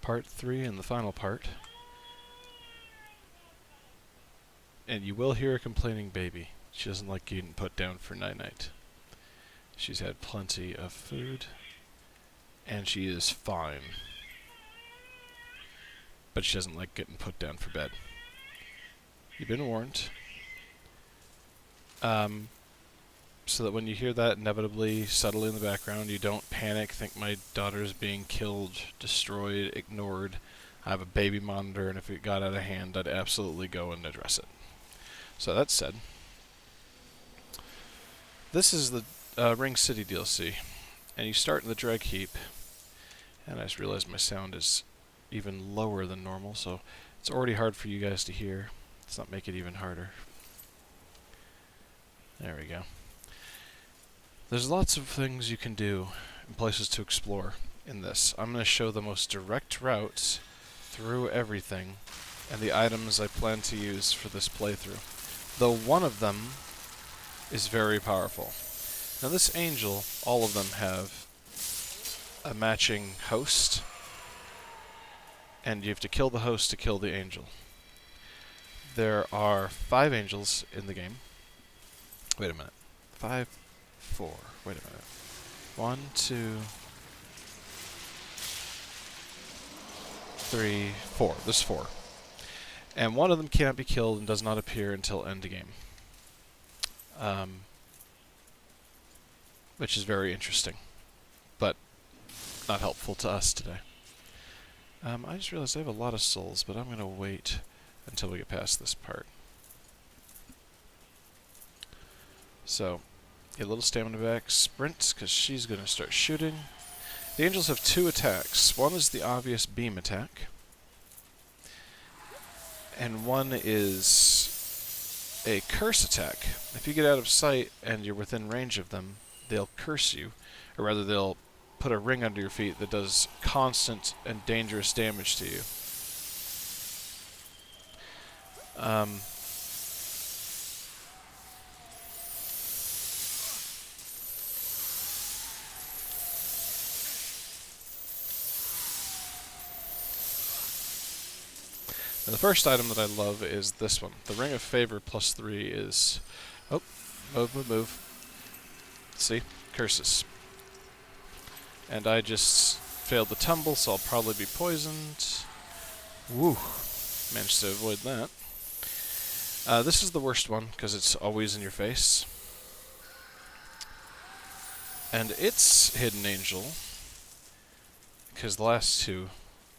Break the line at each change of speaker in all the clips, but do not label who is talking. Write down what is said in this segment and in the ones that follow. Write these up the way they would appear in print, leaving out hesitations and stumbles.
part 3 and the final part. And you will hear a complaining baby. She doesn't like getting put down for night-night. She's had plenty of food, and she is fine. But she doesn't like getting put down for bed. You've been warned. So that when you hear that inevitably, subtly in the background, you don't panic, think my daughter's being killed, destroyed, ignored. I have a baby monitor, and if it got out of hand, I'd absolutely go and address it. So that said, this is the Ring City DLC, and you start in the Dreg Heap, and I just realized my sound is even lower than normal, so it's already hard for you guys to hear. Let's not make it even harder. There we go. There's lots of things you can do and places to explore in this. I'm going to show the most direct routes through everything and the items I plan to use for this playthrough. Though one of them is very powerful. Now this angel, all of them have a matching host, and you have to kill the host to kill the angel. There are 5 angels in the game. Wait a minute. 5, 4. Wait a minute. 1, 2, 3, 4. There's 4. And one of them cannot be killed and does not appear until end game. Which is very interesting, but not helpful to us today. I just realized I have a lot of souls, but I'm going to wait until we get past this part. So, get a little stamina back, sprint, because she's going to start shooting. The angels have 2 attacks. One is the obvious beam attack, and one is a curse attack. If you get out of sight and you're within range of them, they'll curse you, or rather they'll put a ring under your feet that does constant and dangerous damage to you. And the first item that I love is this one. The Ring of Favor plus 3 is... Oh, move. See? Curses. And I just failed the tumble, so I'll probably be poisoned. Woo! Managed to avoid that. This is the worst one, because it's always in your face. And it's Hidden Angel, because the last 2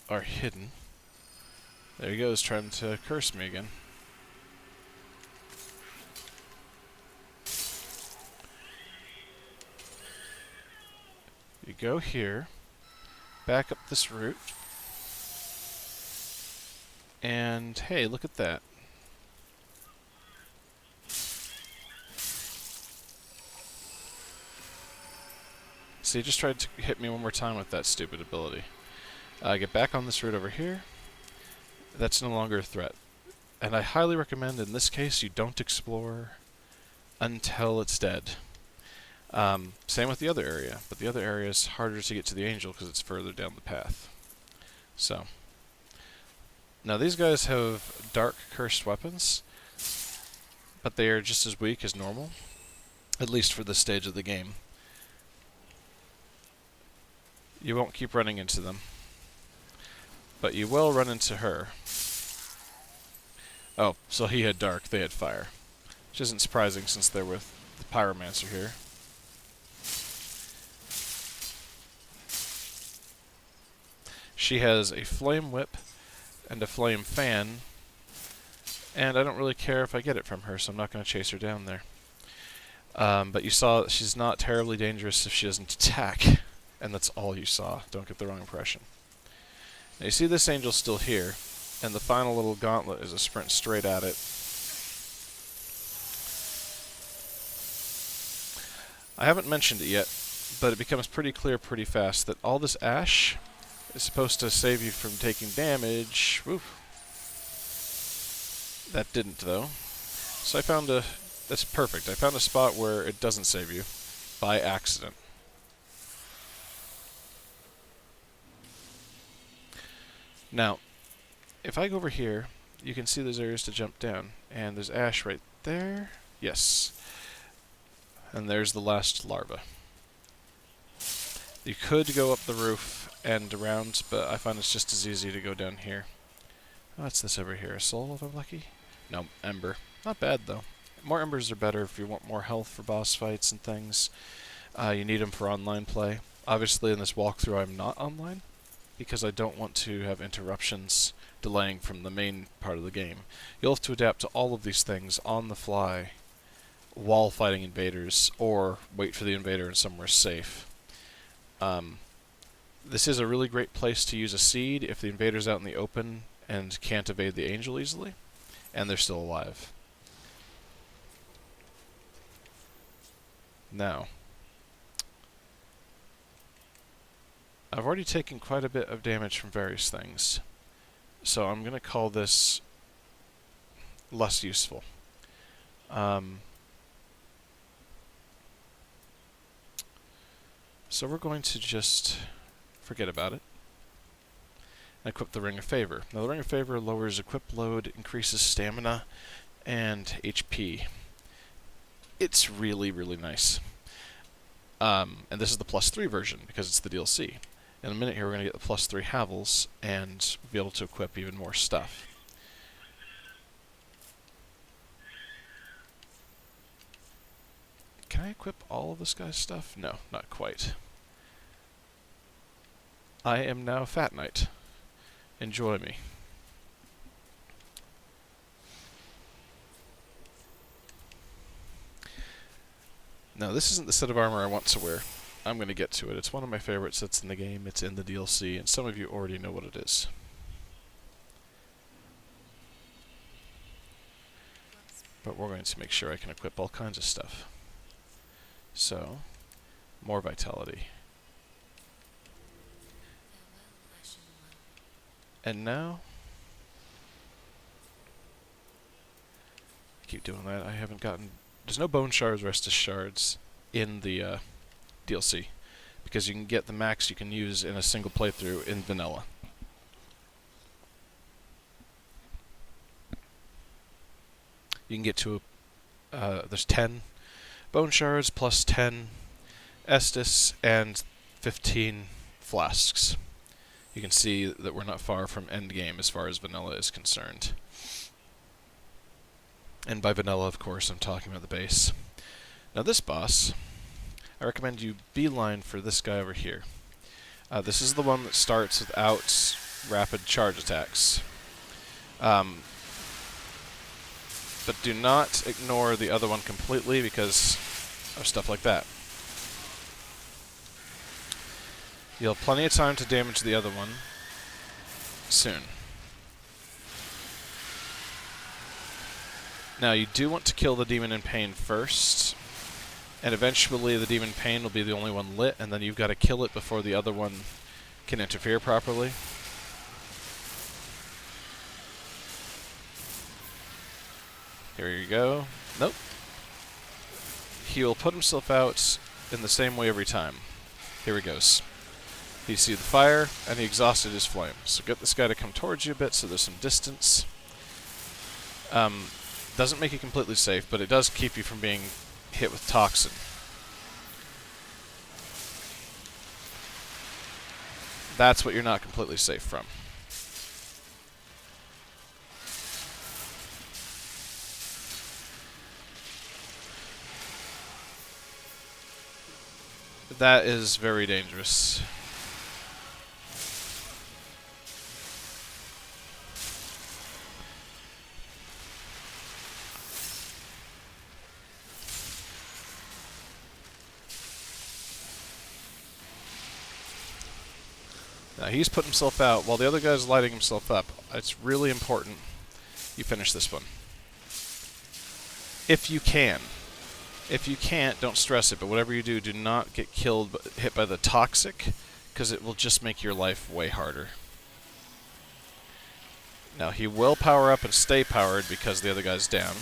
are hidden. There he goes, trying to curse me again. You go here, back up this route, and hey, look at that. See, he just tried to hit me one more time with that stupid ability. Get back on this route over here. That's no longer a threat. And I highly recommend, in this case, you don't explore until it's dead. Same with the other area, but the other area is harder to get to the angel because it's further down the path. So, now these guys have dark cursed weapons, but they are just as weak as normal, at least for this stage of the game. You won't keep running into them, but you will run into her. Oh, so he had dark, they had fire. Which isn't surprising since they're with the Pyromancer here. She has a flame whip and a flame fan, and I don't really care if I get it from her, so I'm not going to chase her down there. But you saw that she's not terribly dangerous if she doesn't attack, and that's all you saw. Don't get the wrong impression. Now you see this angel still here, and the final little gauntlet is a sprint straight at it. I haven't mentioned it yet, but it becomes pretty clear pretty fast that all this ash is supposed to save you from taking damage. Woof. That didn't, though. So I found a... That's perfect. I found a spot where it doesn't save you by accident. Now, if I go over here, you can see there's areas to jump down, and there's ash right there. Yes. And there's the last larva. You could go up the roof and around, but I find it's just as easy to go down here. What's this over here? A soul, if I'm lucky? No, ember. Not bad, though. More embers are better if you want more health for boss fights and things. You need them for online play. Obviously, in this walkthrough, I'm not online, because I don't want to have interruptions delaying from the main part of the game. You'll have to adapt to all of these things on the fly while fighting invaders, or wait for the invader in somewhere safe. This is a really great place to use a seed if the invader's out in the open and can't evade the angel easily, and they're still alive. Now, I've already taken quite a bit of damage from various things, so I'm going to call this less useful. So we're going to just forget about it and equip the Ring of Favor. Now, the Ring of Favor lowers equip load, increases stamina, and HP. It's really, really nice. And this is the +3 version, because it's the DLC. In a minute here, we're going to get the +3 Havels, and be able to equip even more stuff. Can I equip all of this guy's stuff? No, not quite. I am now Fat Knight. Enjoy me. Now, this isn't the set of armor I want to wear. I'm going to get to it. It's one of my favorite sets in the game. It's in the DLC, and some of you already know what it is. But we're going to make sure I can equip all kinds of stuff. So, more vitality. And now, I keep doing that. I haven't gotten... There's no bone shards or Estus shards in the DLC, because you can get the max you can use in a single playthrough in vanilla. You can get to there's 10 bone shards plus 10 Estus and 15 flasks. You can see that we're not far from endgame as far as vanilla is concerned. And by vanilla, of course, I'm talking about the base. Now this boss, I recommend you beeline for this guy over here. This is the one that starts without rapid charge attacks. But do not ignore the other one completely because of stuff like that. You'll have plenty of time to damage the other one soon. Now, you do want to kill the Demon in Pain first, and eventually the Demon in Pain will be the only one lit, and then you've got to kill it before the other one can interfere properly. Here you go. Nope. He will put himself out in the same way every time. Here he goes. You see the fire, and he exhausted his flame. So get this guy to come towards you a bit so there's some distance. Doesn't make you completely safe, but it does keep you from being hit with toxin. That's what you're not completely safe from. That is very dangerous. Now he's put himself out while the other guy's lighting himself up. It's really important you finish this one. If you can. If you can't, don't stress it, but whatever you do, do not get hit by the toxic, because it will just make your life way harder. Now he will power up and stay powered because the other guy's down.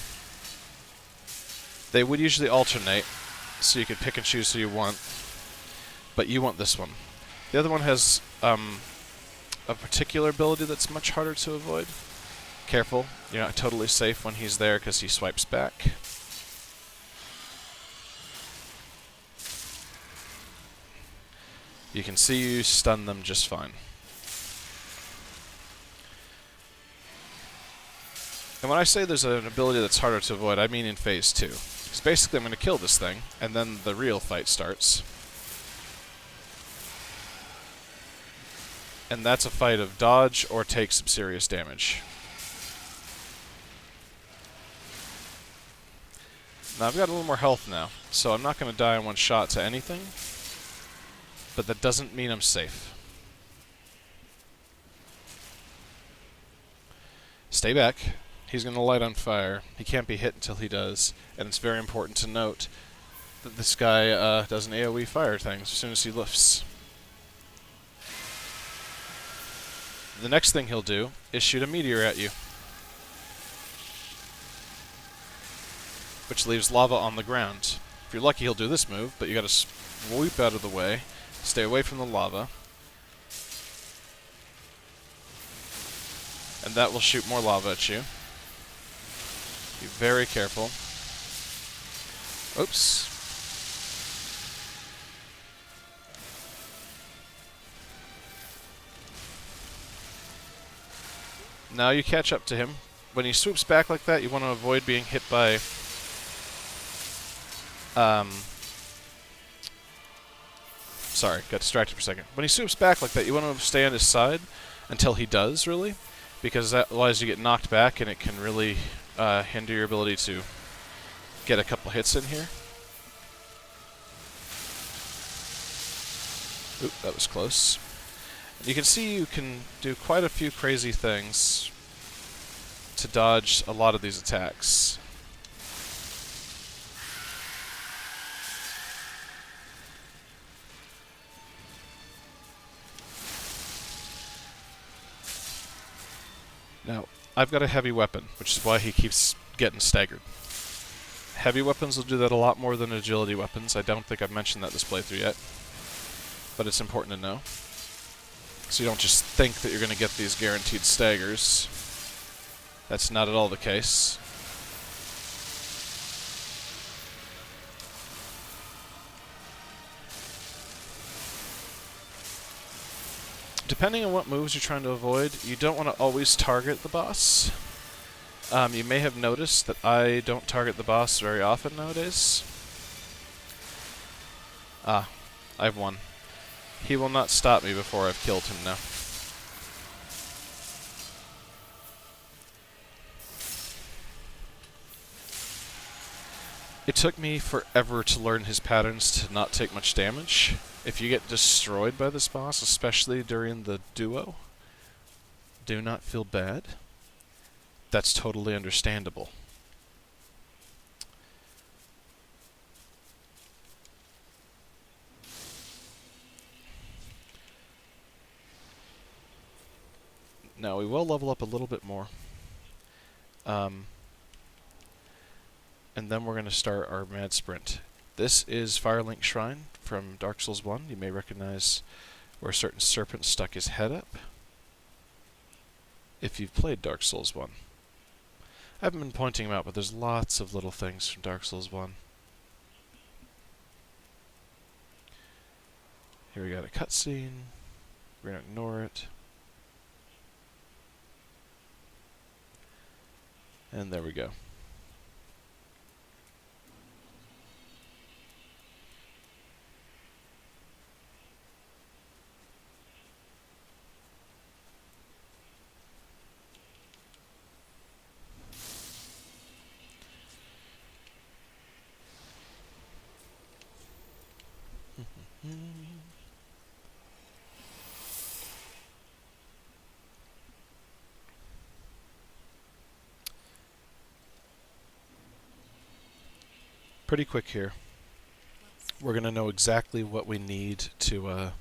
They would usually alternate, so you could pick and choose who you want, but you want this one. The other one has a particular ability that's much harder to avoid. Careful, you're not totally safe when he's there because he swipes back. You can see you stun them just fine. And when I say there's an ability that's harder to avoid, I mean in phase 2. Because basically I'm going to kill this thing, and then the real fight starts. And that's a fight of dodge or take some serious damage. Now I've got a little more health now, so I'm not going to die in one shot to anything. But that doesn't mean I'm safe. Stay back. He's going to light on fire. He can't be hit until he does. And it's very important to note that this guy does an AoE fire thing as soon as he lifts. The next thing he'll do is shoot a meteor at you, which leaves lava on the ground. If you're lucky, he'll do this move, but you got to sweep out of the way. Stay away from the lava. And that will shoot more lava at you. Be very careful. Oops. Now you catch up to him. When he swoops back like that, you want to avoid being hit by sorry, got distracted for a second. When he swoops back like that, you want to stay on his side until he does, really, because otherwise you get knocked back and it can really hinder your ability to get a couple hits in here. Oop, that was close. You can see you can do quite a few crazy things to dodge a lot of these attacks. Now, I've got a heavy weapon, which is why he keeps getting staggered. Heavy weapons will do that a lot more than agility weapons. I don't think I've mentioned that this playthrough yet, but it's important to know. So you don't just think that you're going to get these guaranteed staggers. That's not at all the case. Depending on what moves you're trying to avoid, you don't want to always target the boss. You may have noticed that I don't target the boss very often nowadays. Ah, I've won. He will not stop me before I've killed him now. It took me forever to learn his patterns to not take much damage. If you get destroyed by this boss, especially during the duo, do not feel bad. That's totally understandable. Now we will level up a little bit more. And then we're going to start our mad sprint. This is Firelink Shrine from Dark Souls 1. You may recognize where a certain serpent stuck his head up if you've played Dark Souls 1. I haven't been pointing them out, but there's lots of little things from Dark Souls 1. Here we got a cutscene. We're going to ignore it. And there we go. Pretty quick here. We're going to know exactly what we need to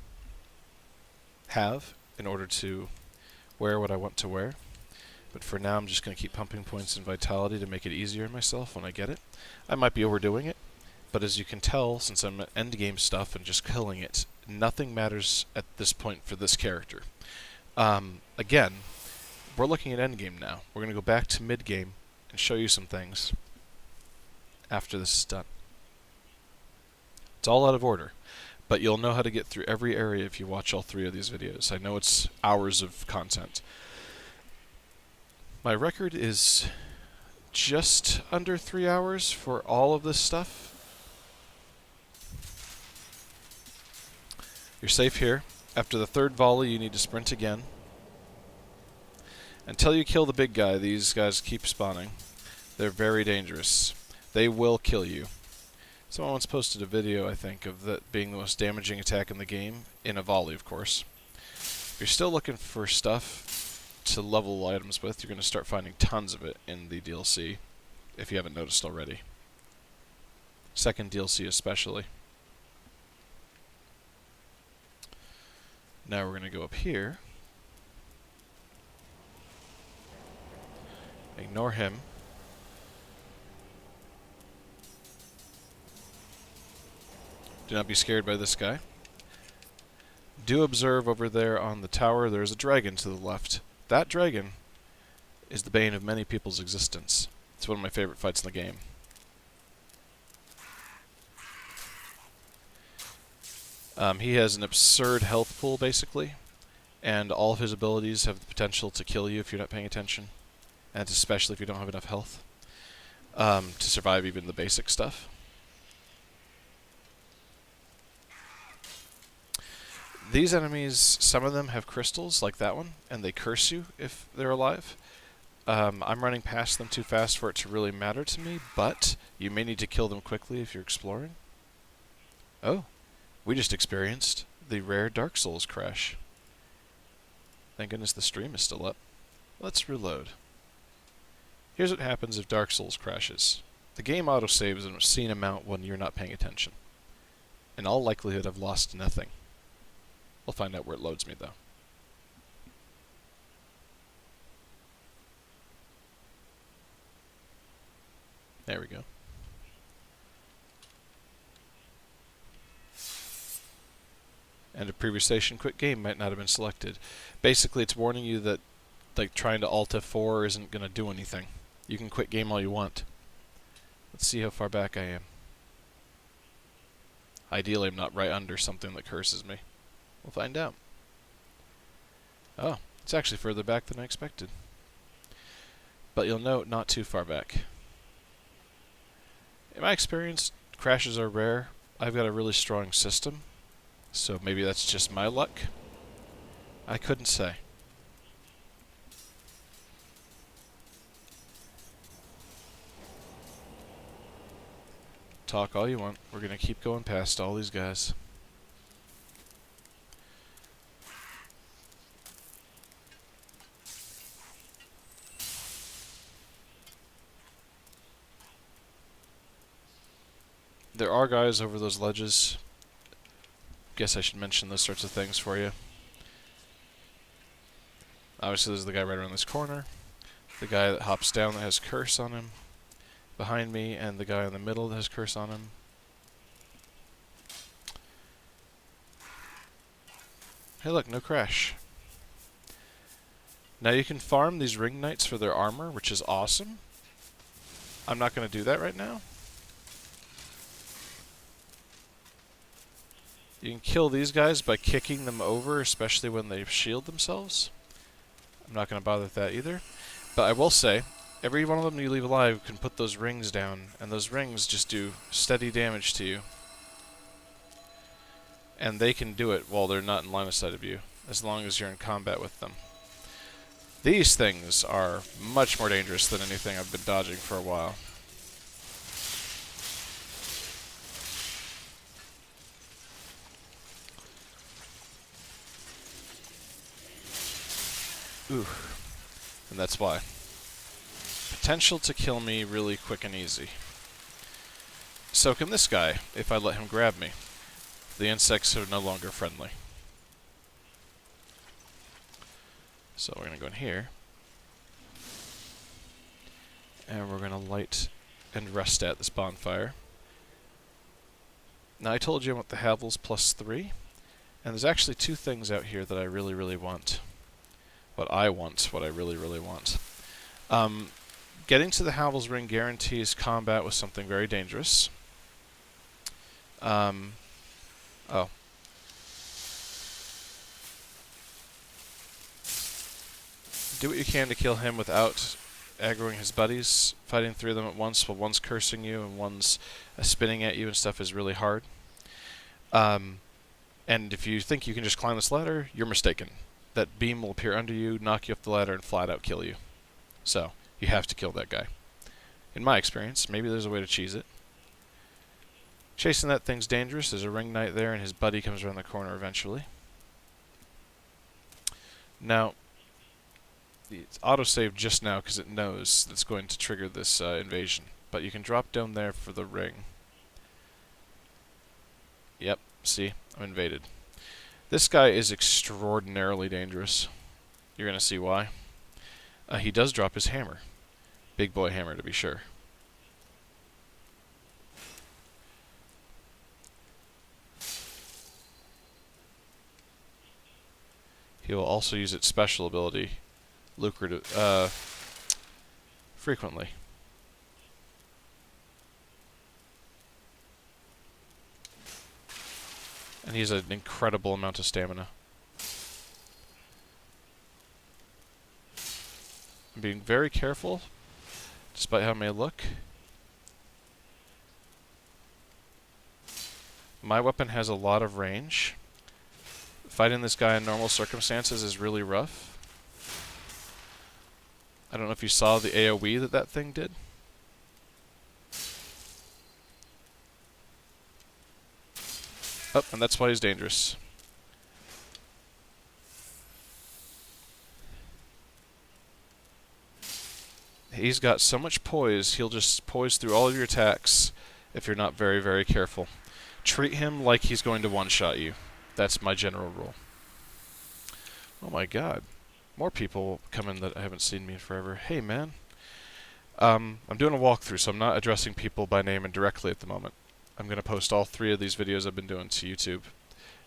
have in order to wear what I want to wear. But for now, I'm just going to keep pumping points in Vitality to make it easier on myself when I get it. I might be overdoing it, but as you can tell, since I'm at endgame stuff and just killing it, nothing matters at this point for this character. Again, we're looking at endgame now. We're going to go back to mid-game and show you some things after this is done. It's all out of order, but you'll know how to get through every area if you watch all 3 of these videos. I know it's hours of content. My record is just under 3 hours for all of this stuff. You're safe here. After the 3rd volley, you need to sprint again. Until you kill the big guy, these guys keep spawning. They're very dangerous. They will kill you. Someone once posted a video, I think, of that being the most damaging attack in the game, in a volley, of course. If you're still looking for stuff to level items with, you're going to start finding tons of it in the DLC, if you haven't noticed already. 2nd DLC especially. Now we're going to go up here. Ignore him. Do not be scared by this guy. Do observe over there on the tower, there's a dragon to the left. That dragon is the bane of many people's existence. It's one of my favorite fights in the game. He has an absurd health pool, basically, and all of his abilities have the potential to kill you if you're not paying attention, and especially if you don't have enough health to survive even the basic stuff. These enemies, some of them have crystals, like that one, and they curse you if they're alive. I'm running past them too fast for it to really matter to me, but you may need to kill them quickly if you're exploring. Oh, we just experienced the rare Dark Souls crash. Thank goodness the stream is still up. Let's reload. Here's what happens if Dark Souls crashes. The game autosaves an obscene amount when you're not paying attention. In all likelihood, I've lost nothing. We'll find out where it loads me, though. There we go. And a previous station, quit game might not have been selected. Basically, it's warning you that like trying to Alt F4 isn't going to do anything. You can quit game all you want. Let's see how far back I am. Ideally, I'm not right under something that curses me. We'll find out. Oh, it's actually further back than I expected. But you'll note, not too far back. In my experience, crashes are rare. I've got a really strong system, so maybe that's just my luck. I couldn't say. Talk all you want. We're going to keep going past all these guys. There are guys over those ledges. Guess I should mention those sorts of things for you. Obviously, there's the guy right around this corner. The guy that hops down that has curse on him. Behind me, and the guy in the middle that has curse on him. Hey look, no crash. Now you can farm these ring knights for their armor, which is awesome. I'm not going to do that right now. You can kill these guys by kicking them over, especially when they shield themselves. I'm not going to bother with that either. But I will say, every one of them you leave alive can put those rings down, and those rings just do steady damage to you. And they can do it while they're not in line of sight of you, as long as you're in combat with them. These things are much more dangerous than anything I've been dodging for a while. Ooh. And that's why. Potential to kill me really quick and easy. So can this guy, if I let him grab me. The insects are no longer friendly. So we're going to go in here. And we're going to light and rest at this bonfire. Now I told you I want the Havels +3. And there's actually two things out here that I really, really want. what I want, what I really, really want. Getting to the Havel's Ring guarantees combat with something very dangerous. Oh. Do what you can to kill him without aggroing his buddies. Fighting 3 of them at once while one's cursing you and one's spinning at you and stuff is really hard. And if you think you can just climb this ladder, you're mistaken. That beam will appear under you, knock you off the ladder, and flat out kill you. So, you have to kill that guy. In my experience, maybe there's a way to cheese it. Chasing that thing's dangerous. There's a ring knight there, and his buddy comes around the corner eventually. Now, it's autosaved just now because it knows that's going to trigger this invasion. But you can drop down there for the ring. Yep, see? I'm invaded. This guy is extraordinarily dangerous. You're going to see why. He does drop his hammer. Big boy hammer, to be sure. He will also use its special ability frequently. And he has an incredible amount of stamina. I'm being very careful, despite how it may look. My weapon has a lot of range. Fighting this guy in normal circumstances is really rough. I don't know if you saw the AoE that thing did. Oh, and that's why he's dangerous. He's got so much poise, he'll just poise through all of your attacks if you're not very, very careful. Treat him like he's going to one-shot you. That's my general rule. Oh my god. More people come in that haven't seen me in forever. Hey, man. I'm doing a walkthrough, so I'm not addressing people by name and directly at the moment. I'm going to post all 3 of these videos I've been doing to YouTube.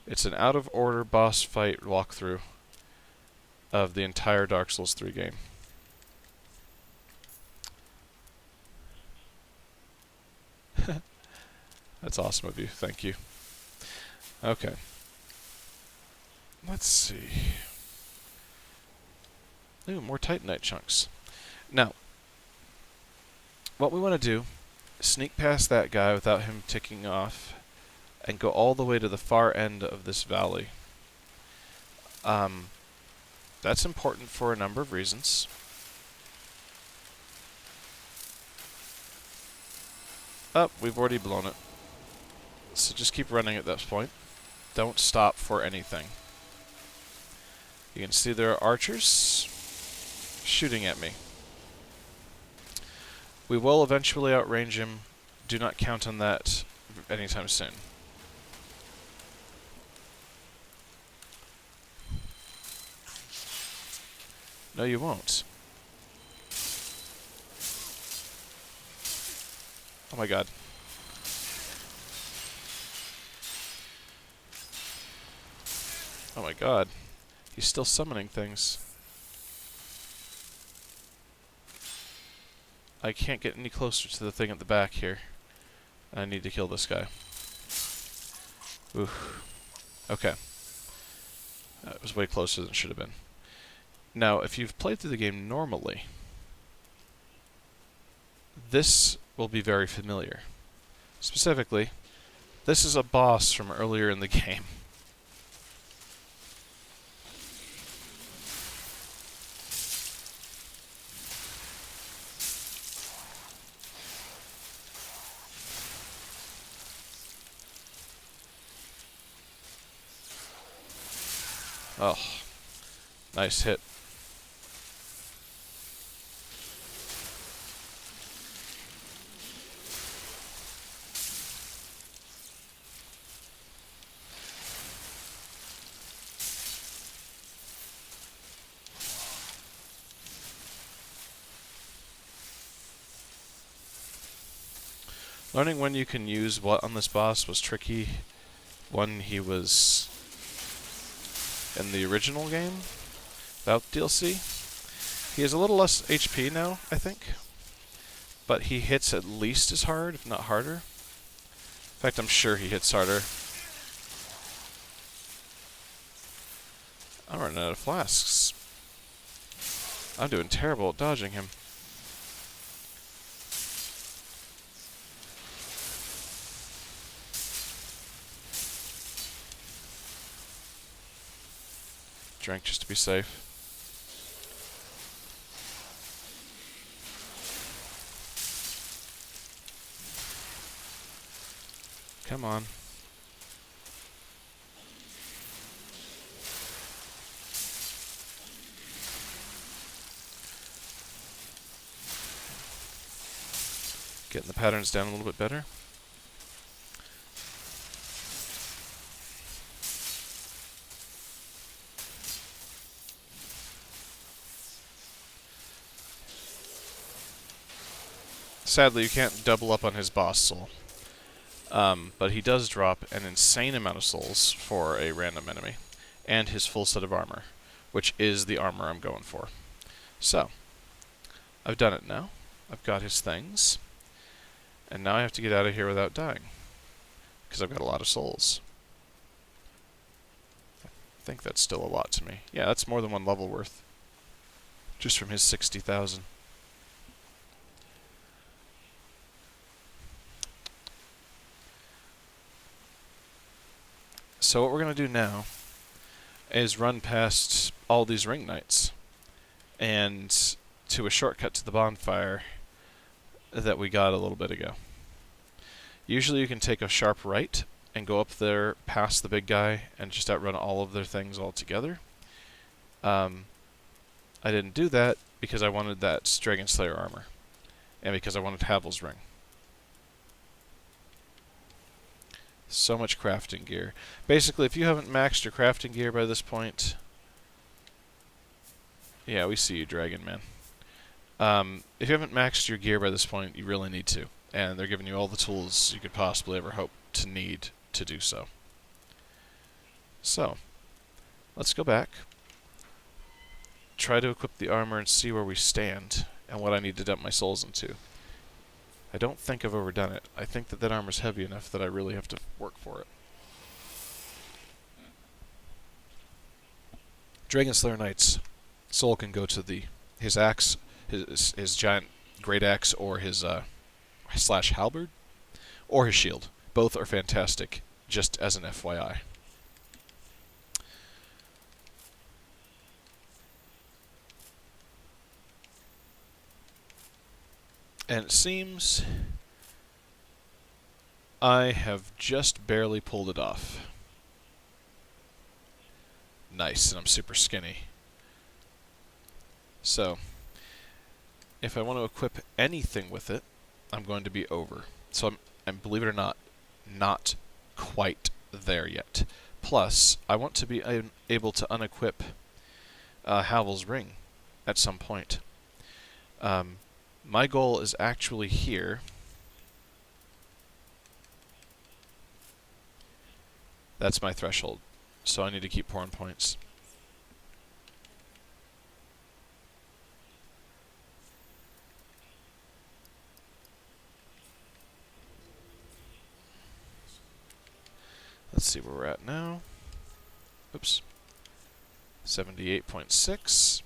It's an out-of-order boss fight walkthrough of the entire Dark Souls 3 game. That's awesome of you. Thank you. Okay. Let's see. Ooh, more Titanite chunks. Now, what we want to do is sneak past that guy without him ticking off and go all the way to the far end of this valley. That's important for a number of reasons. Oh, we've already blown it. So just keep running at this point. Don't stop for anything. You can see there are archers shooting at me. We will eventually outrange him. Do not count on that anytime soon. No, you won't. Oh my god. Oh my god. He's still summoning things. I can't get any closer to the thing at the back here. I need to kill this guy. Oof. Okay. That was way closer than it should have been. Now, if you've played through the game normally, this will be very familiar. Specifically, this is a boss from earlier in the game. Oh, nice hit. Learning when you can use what on this boss was tricky when he was in the original game, without DLC. He has a little less HP now, I think, but he hits at least as hard, if not harder. In fact, I'm sure he hits harder. I'm running out of flasks. I'm doing terrible at dodging him. Drink just to be safe. Come on. Getting the patterns down a little bit better. Sadly, you can't double up on his boss soul. But he does drop an insane amount of souls for a random enemy. And his full set of armor, which is the armor I'm going for. So, I've done it now. I've got his things. And now I have to get out of here without dying. Because I've got a lot of souls. I think that's still a lot to me. Yeah, that's more than one level worth. Just from his 60,000. So what we're going to do now is run past all these ring knights and to a shortcut to the bonfire that we got a little bit ago. Usually you can take a sharp right and go up there past the big guy and just outrun all of their things all together. I didn't do that because I wanted that Dragon Slayer armor and because I wanted Havel's ring. So much crafting gear. Basically, if you haven't maxed your crafting gear by this point... Yeah, we see you, Dragon Man. If you haven't maxed your gear by this point, you really need to. And they're giving you all the tools you could possibly ever hope to need to do so. So, let's go back. Try to equip the armor and see where we stand, and what I need to dump my souls into. I don't think I've overdone it. I think that armor's heavy enough that I really have to work for it. Dragon Slayer Knight's soul can go to his axe, his giant great axe, or his slash halberd, or his shield. Both are fantastic, just as an FYI. And it seems I have just barely pulled it off. Nice, and I'm super skinny. So, if I want to equip anything with it, I'm going to be over. So I'm believe it or not quite there yet. Plus, I want to be able to unequip Havel's ring at some point. My goal is actually here. That's my threshold. So I need to keep pouring points. Let's see where we're at now. Oops. 78.6.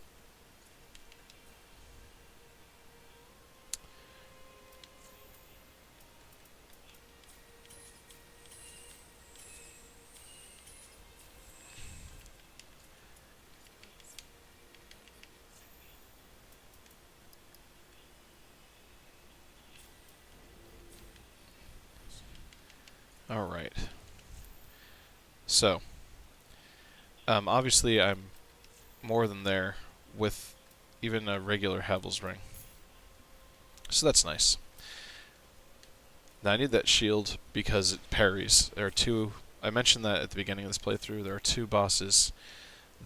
Alright. So, obviously I'm more than there with even a regular Havel's ring. So that's nice. Now I need that shield because it parries. There are two, I mentioned that at the beginning of this playthrough, there are two bosses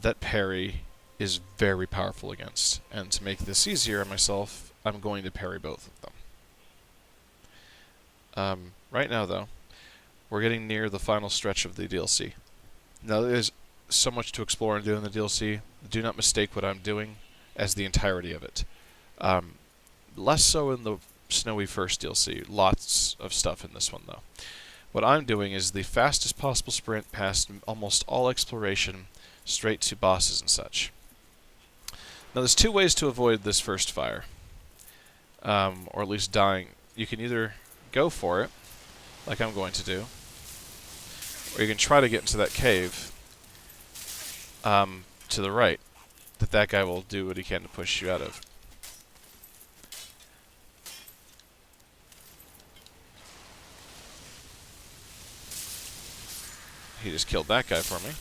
that parry is very powerful against. And to make this easier on myself, I'm going to parry both of them. Right now though, we're getting near the final stretch of the DLC. Now there's so much to explore and do in the DLC Do not mistake what I'm doing as the entirety of it. Less so in the Snowy First DLC. Lots of stuff in this one, though. What I'm doing is the fastest possible sprint past almost all exploration, straight to bosses and such. Now, there's two ways to avoid this first fire, or at least dying. You can either go for it, like I'm going to do, or you can try to get into that cave to the right, that guy will do what he can to push you out of. He just killed that guy for me.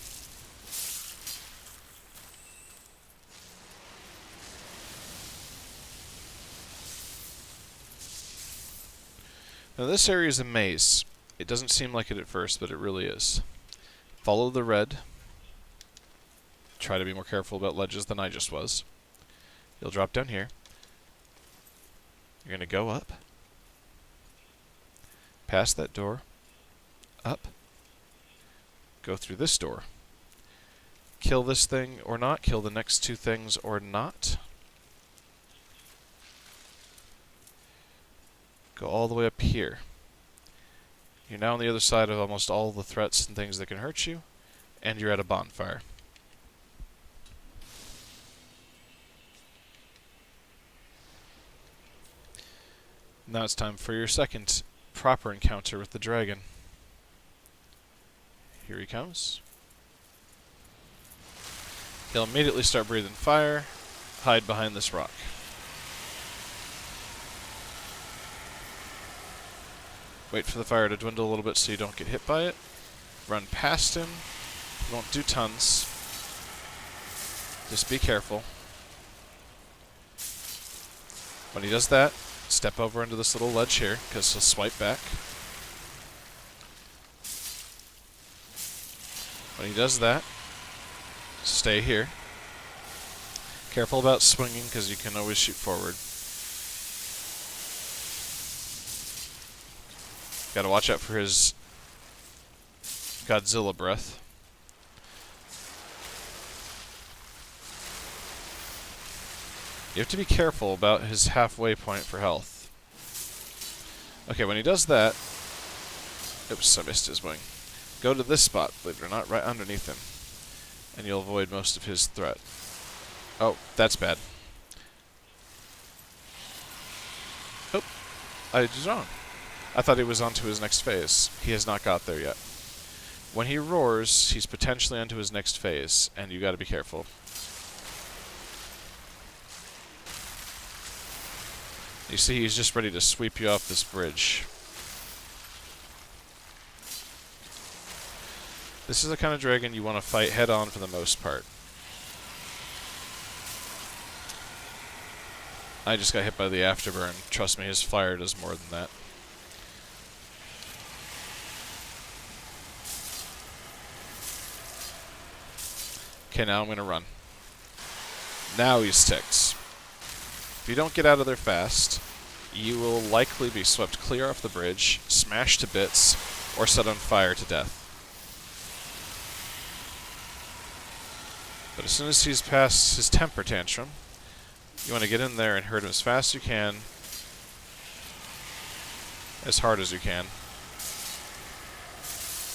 Now this area is a maze. It doesn't seem like it at first, but it really is. Follow the red. Try to be more careful about ledges than I just was. You'll drop down here. You're going to go up. Past that door. Up. Go through this door. Kill this thing or not. Kill the next two things or not. Go all the way up here. You're now on the other side of almost all the threats and things that can hurt you, and you're at a bonfire. Now it's time for your second proper encounter with the dragon. Here he comes. He'll immediately start breathing fire. Hide behind this rock. Wait for the fire to dwindle a little bit so you don't get hit by it. Run past him. You won't do tons. Just be careful. When he does that, step over into this little ledge here, because he'll swipe back. When he does that, stay here. Careful about swinging, because you can always shoot forward. Gotta watch out for his Godzilla breath. You have to be careful about his halfway point for health. Okay, when he does that... Oops, I missed his wing. Go to this spot, believe it or not, right underneath him. And you'll avoid most of his threat. Oh, that's bad. Oh, I was wrong. I thought he was onto his next phase. He has not got there yet. When he roars, he's potentially onto his next phase, and you gotta be careful. You see, he's just ready to sweep you off this bridge. This is the kind of dragon you want to fight head-on for the most part. I just got hit by the afterburn. Trust me, his fire does more than that. Okay, now I'm going to run. Now he's ticked. If you don't get out of there fast, you will likely be swept clear off the bridge, smashed to bits, or set on fire to death. But as soon as he's past his temper tantrum, you want to get in there and hurt him as fast as you can, as hard as you can,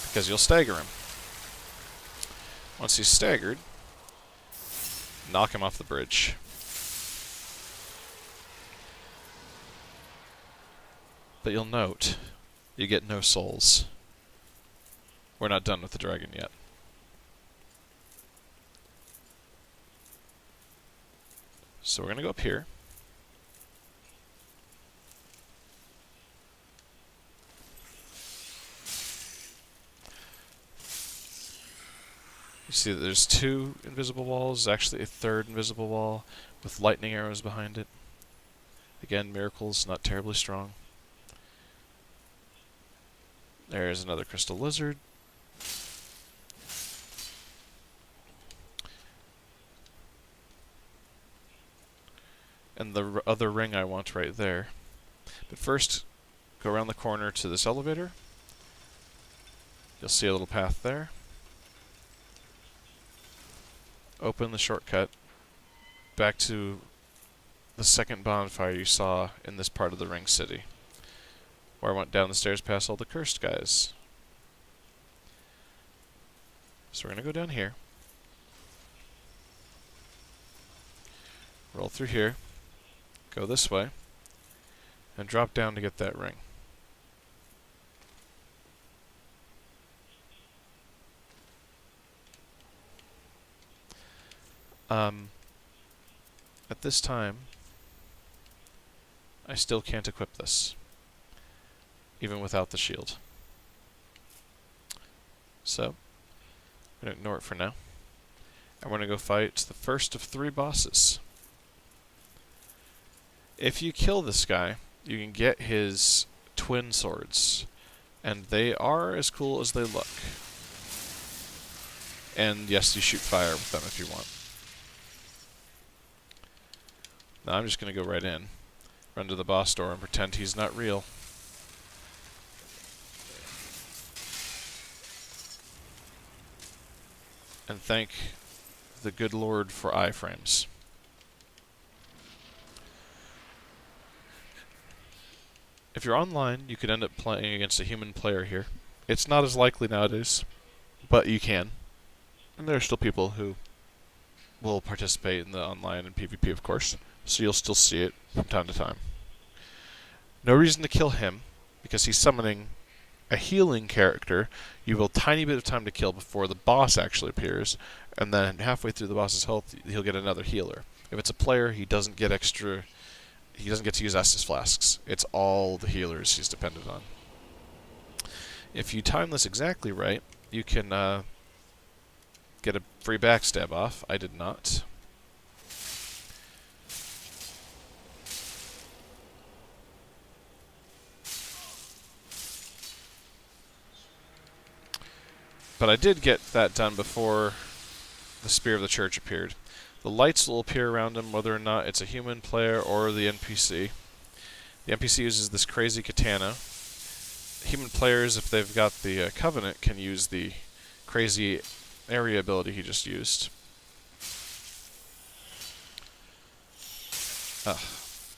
because you'll stagger him. Once he's staggered, knock him off the bridge. But you'll note, you get no souls. We're not done with the dragon yet. So we're going to go up here. You see that there's two invisible walls, actually a third invisible wall with lightning arrows behind it. Again, miracles, not terribly strong. There's another crystal lizard. And the other ring I want right there. But first, go around the corner to this elevator. You'll see a little path there. open the shortcut back to the second bonfire you saw in this part of the Ring City, where I went down the stairs past all the cursed guys. So we're going to go down here, roll through here, go this way, and drop down to get that ring. At this time, I still can't equip this, even without the shield. So, I'm going to ignore it for now. And we're going to go fight the first of 3 bosses. If you kill this guy, you can get his twin swords, and they are as cool as they look. And yes, you shoot fire with them if you want. Now I'm just going to go right in, run to the boss door, and pretend he's not real. And thank the good Lord for iframes. If you're online, you could end up playing against a human player here. It's not as likely nowadays, but you can. And there are still people who will participate in the online and PvP, of course, so you'll still see it from time to time. No reason to kill him, because he's summoning a healing character. You have a tiny bit of time to kill before the boss actually appears, and then halfway through the boss's health, he'll get another healer. If it's a player, he doesn't get extra. He doesn't get to use Estus flasks. It's all the healers he's dependent on. If you time this exactly right, you can get a free backstab off. I did not. But I did get that done before the Spear of the Church appeared. The lights will appear around him whether or not it's a human player or the NPC. The NPC uses this crazy katana. Human players, if they've got the Covenant, can use the crazy area ability he just used.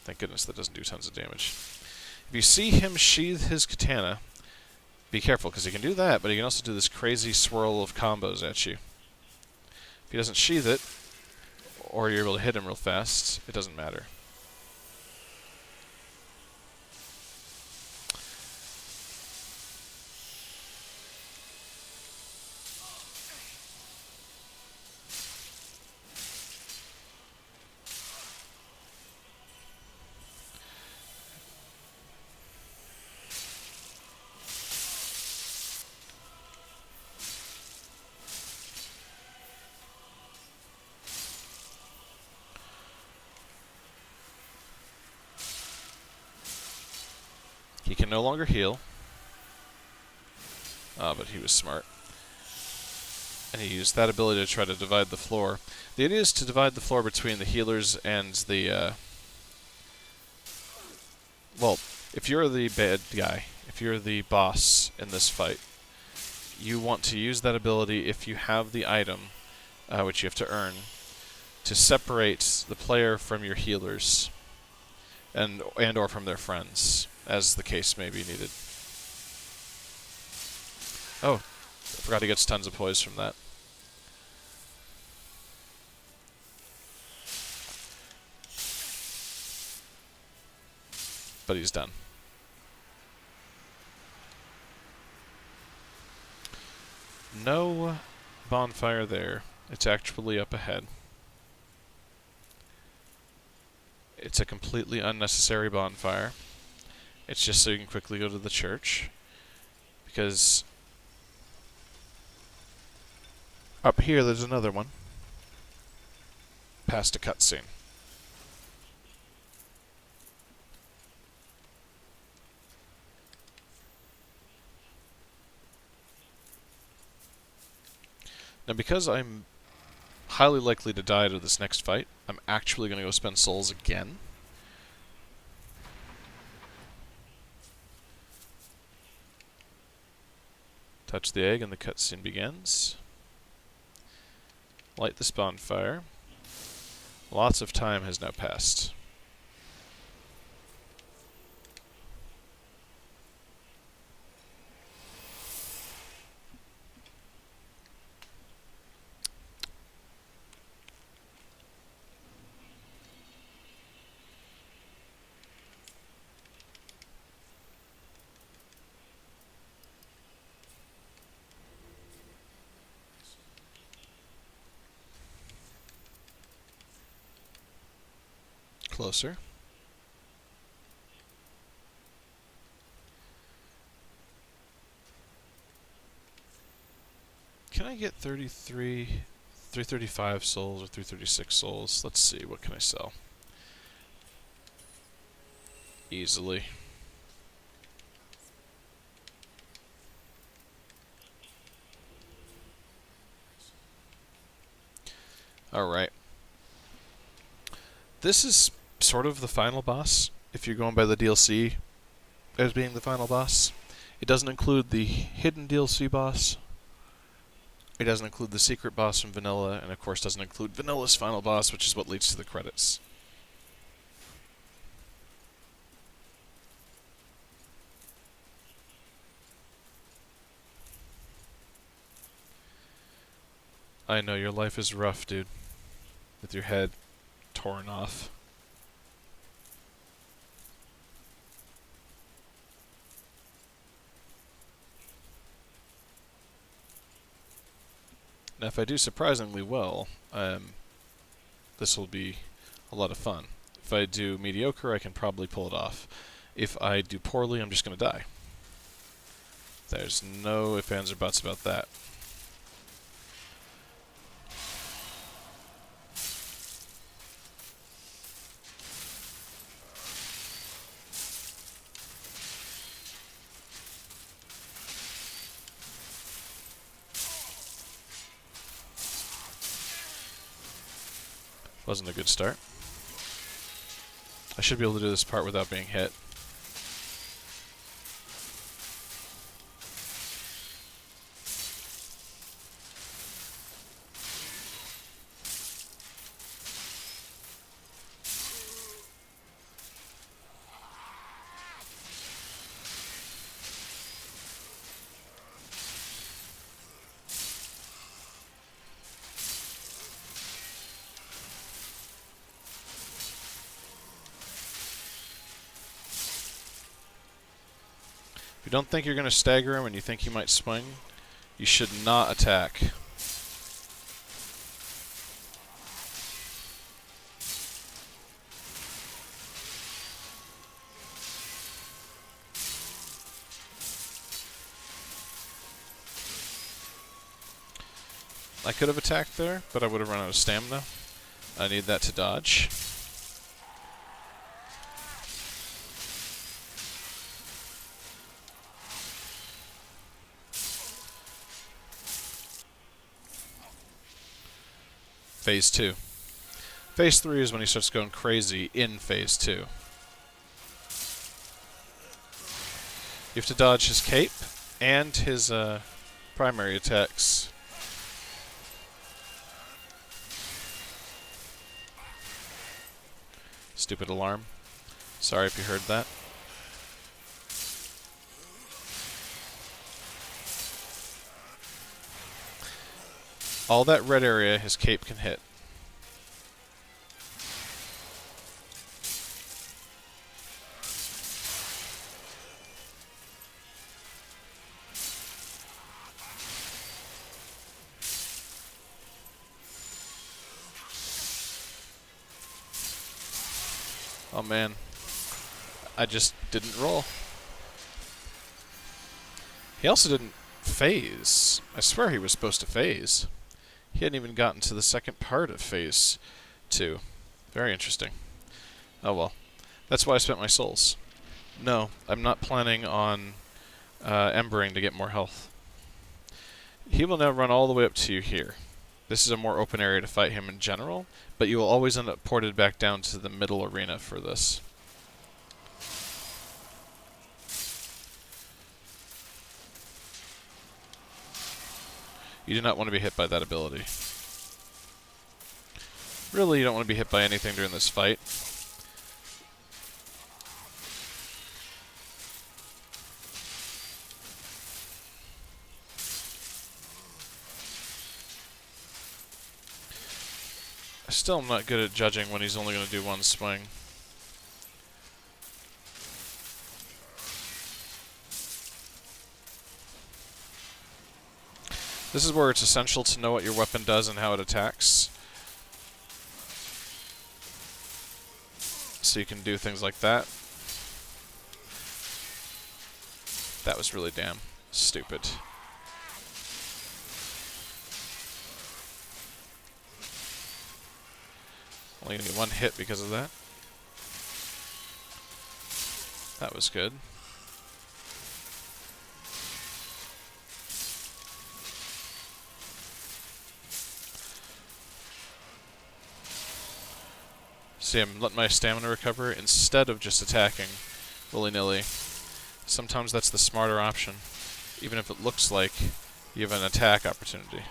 Thank goodness that doesn't do tons of damage. If you see him sheath his katana, be careful, because he can do that, but he can also do this crazy swirl of combos at you. If he doesn't sheath it, or you're able to hit him real fast, it doesn't matter. He can no longer heal. But he was smart. And he used that ability to try to divide the floor. The idea is to divide the floor between the healers and the... well, if you're the bad guy, if you're the boss in this fight, you want to use that ability if you have the item, which you have to earn, to separate the player from your healers and or from their friends, as the case may be needed. Oh, I forgot he gets tons of poise from that. But he's done. No bonfire there. It's actually up ahead. It's a completely unnecessary bonfire. It's just so you can quickly go to the church. Because up here there's another one. Past a cutscene. Now, because I'm highly likely to die to this next fight, I'm actually going to go spend souls again. Touch the egg and the cutscene begins. Light this bonfire. Lots of time has now passed. Closer. Can I get 335 souls or 336 souls? Let's see, what can I sell? Easily. Alright. This is sort of the final boss, if you're going by the DLC as being the final boss. It doesn't include the hidden DLC boss. It doesn't include the secret boss from Vanilla, and of course doesn't include Vanilla's final boss, which is what leads to the credits. I know, your life is rough, dude. With your head torn off. Now, if I do surprisingly well, this will be a lot of fun. If I do mediocre, I can probably pull it off. If I do poorly, I'm just going to die. There's no ifs, ands, or buts about that. Wasn't a good start. I should be able to do this part without being hit. If you don't think you're going to stagger him and you think he might swing, you should not attack. I could have attacked there, but I would have run out of stamina. I need that to dodge. Phase 2. Phase 3 is when he starts going crazy in Phase 2. You have to dodge his cape and his primary attacks. Stupid alarm. Sorry if you heard that. All that red area his cape can hit. Oh man, I just didn't roll. He also didn't phase. I swear he was supposed to phase. He hadn't even gotten to the second part of Phase 2. Very interesting. Oh well. That's why I spent my souls. No, I'm not planning on embering to get more health. He will now run all the way up to you here. This is a more open area to fight him in general, but you will always end up ported back down to the middle arena for this. You do not want to be hit by that ability. Really, you don't want to be hit by anything during this fight. Still, I'm not good at judging when he's only going to do one swing. This is where it's essential to know what your weapon does and how it attacks. So you can do things like that. That was really damn stupid. Only gonna get one hit because of that. That was good. See, I'm letting my stamina recover instead of just attacking willy-nilly. Sometimes that's the smarter option, even if it looks like you have an attack opportunity.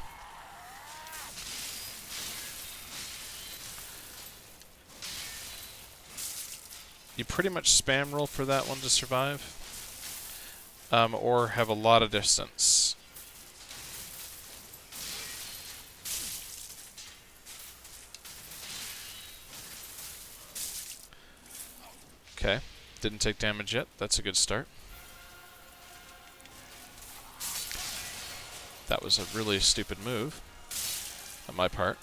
You pretty much spam roll for that one to survive, or have a lot of distance. Okay, didn't take damage yet. That's a good start. That was a really stupid move on my part.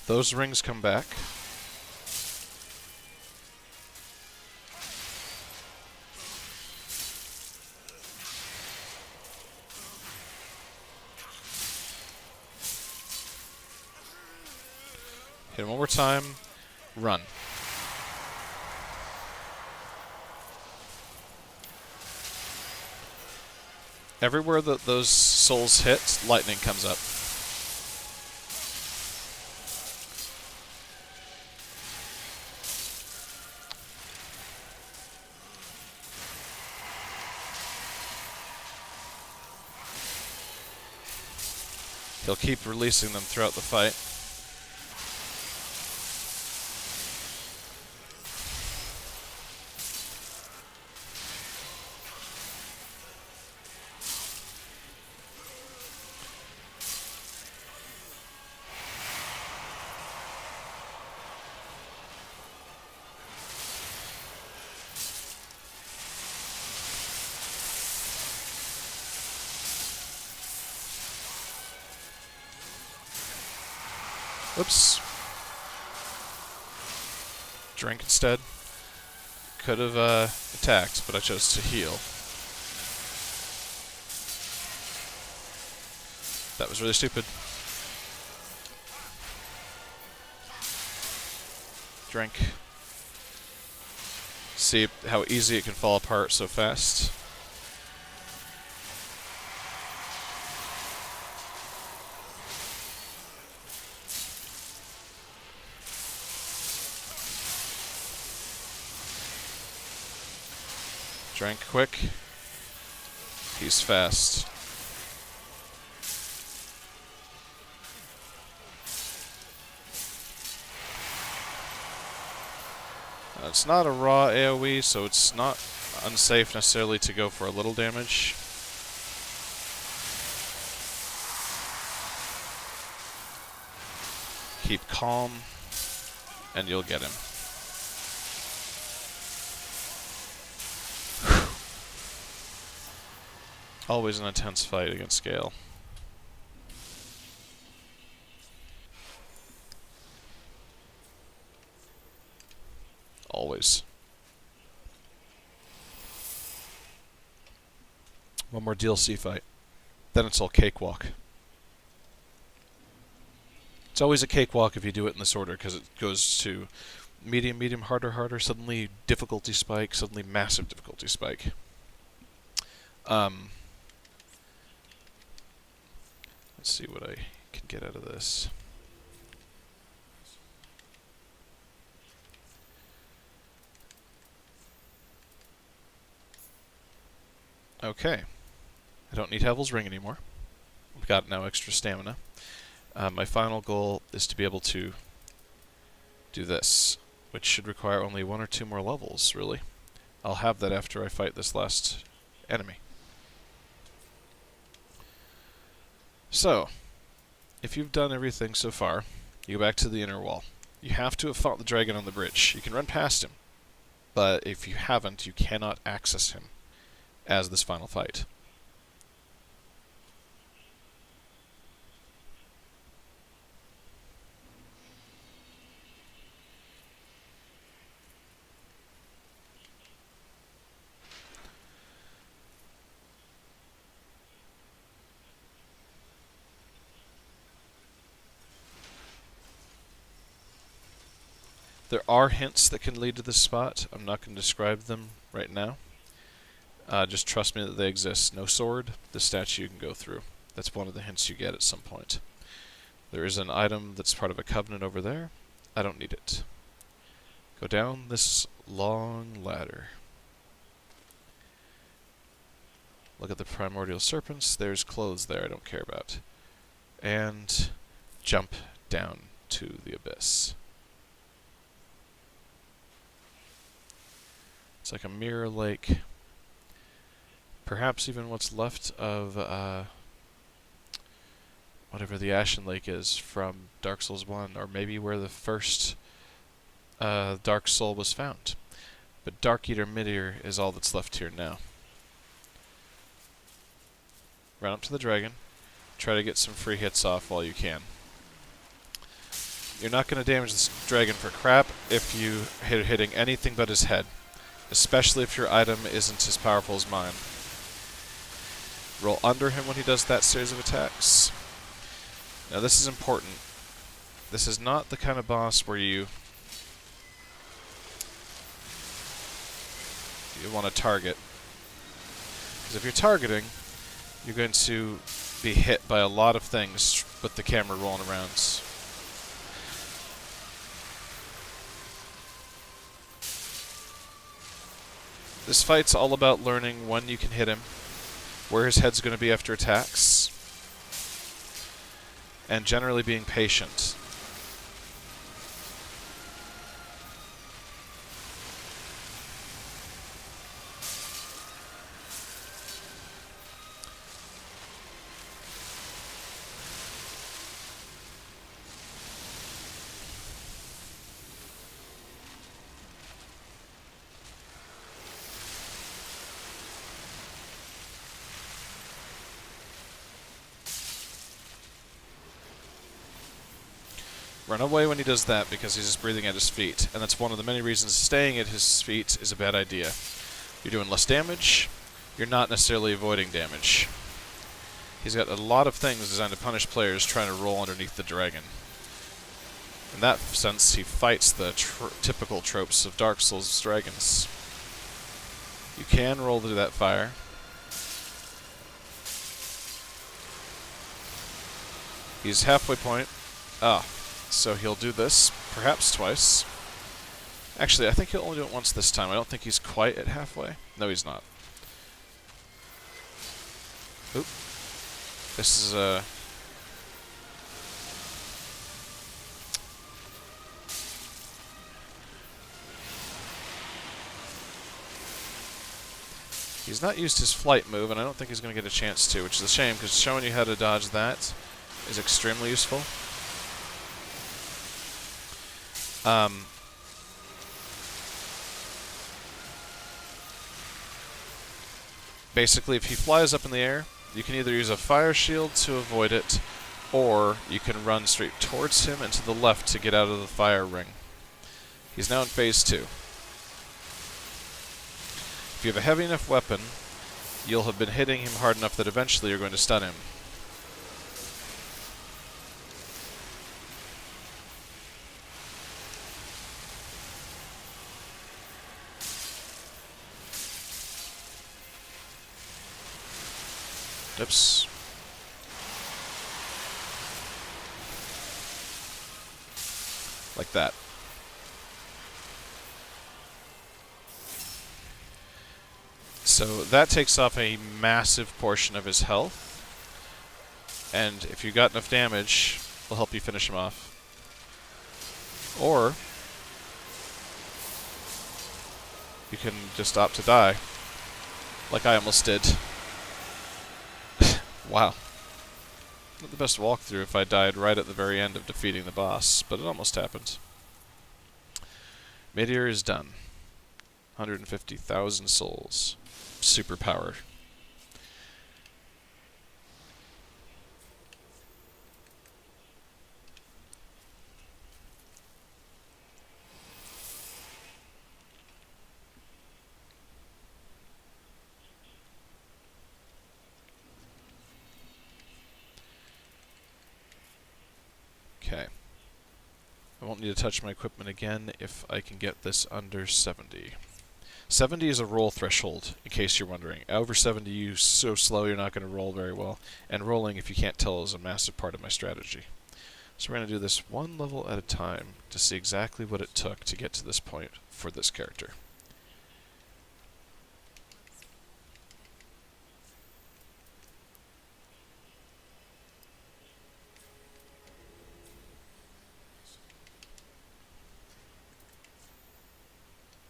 Those rings come back. Hit him one more time. Run. Everywhere that those souls hit, lightning comes up. He'll keep releasing them throughout the fight. Oops. Drink instead. Could have attacked, but I chose to heal. That was really stupid. Drink. See how easy it can fall apart so fast. Drank quick. He's fast. It's not a raw AoE, so it's not unsafe necessarily to go for a little damage. Keep calm, and you'll get him. Always an intense fight against Gale. Always. One more DLC fight. Then it's all cakewalk. It's always a cakewalk if you do it in this order, because it goes to medium, medium, harder, harder, suddenly difficulty spike, suddenly massive difficulty spike. Let's see what I can get out of this. Okay. I don't need Hevel's Ring anymore. I've got now extra stamina. My final goal is to be able to do this, which should require only 1 or 2 more levels, really. I'll have that after I fight this last enemy. So, if you've done everything so far, you go back to the inner wall. You have to have fought the dragon on the bridge. You can run past him, but if you haven't, you cannot access him as this final fight. There are hints that can lead to this spot. I'm not going to describe them right now. Just trust me that they exist. No sword, the statue you can go through. That's one of the hints you get at some point. There is an item that's part of a covenant over there. I don't need it. Go down this long ladder. Look at the primordial serpents. There's clothes there I don't care about. And jump down to the abyss. It's like a mirror lake. Perhaps even what's left of whatever the Ashen Lake is from Dark Souls 1, or maybe where the first Dark Soul was found. But Dark Eater Midir is all that's left here now. Run up to the dragon. Try to get some free hits off while you can. You're not going to damage this dragon for crap if you hitting anything but his head. Especially if your item isn't as powerful as mine. Roll under him when he does that series of attacks. Now this is important. This is not the kind of boss where you want to target. Because if you're targeting, you're going to be hit by a lot of things with the camera rolling around. This fight's all about learning when you can hit him, where his head's going to be after attacks, and generally being patient. Run away when he does that because he's just breathing at his feet, and that's one of the many reasons staying at his feet is a bad idea. You're doing less damage, you're not necessarily avoiding damage. He's got a lot of things designed to punish players trying to roll underneath the dragon. In that sense, he fights the typical tropes of Dark Souls dragons. You can roll to that fire. He's halfway point. So he'll do this, perhaps twice. Actually, I think he'll only do it once this time. I don't think he's quite at halfway. No, he's not. Oop. This is a... He's not used his flight move, and I don't think he's going to get a chance to, which is a shame, because showing you how to dodge that is extremely useful. Basically, if he flies up in the air, you can either use a fire shield to avoid it, or you can run straight towards him and to the left to get out of the fire ring. He's now in phase 2. If you have a heavy enough weapon, you'll have been hitting him hard enough that eventually you're going to stun him. Oops. Like that. So that takes off a massive portion of his health. And if you got enough damage, it'll help you finish him off. Or you can just opt to die, like I almost did. Wow. Not the best walkthrough if I died right at the very end of defeating the boss, but it almost happened. Meteor is done. 150,000 souls. Superpower. Okay. I won't need to touch my equipment again if I can get this under 70. 70 is a roll threshold, in case you're wondering. Over 70, you're so slow you're not going to roll very well. And rolling, if you can't tell, is a massive part of my strategy. So we're going to do this one level at a time to see exactly what it took to get to this point for this character.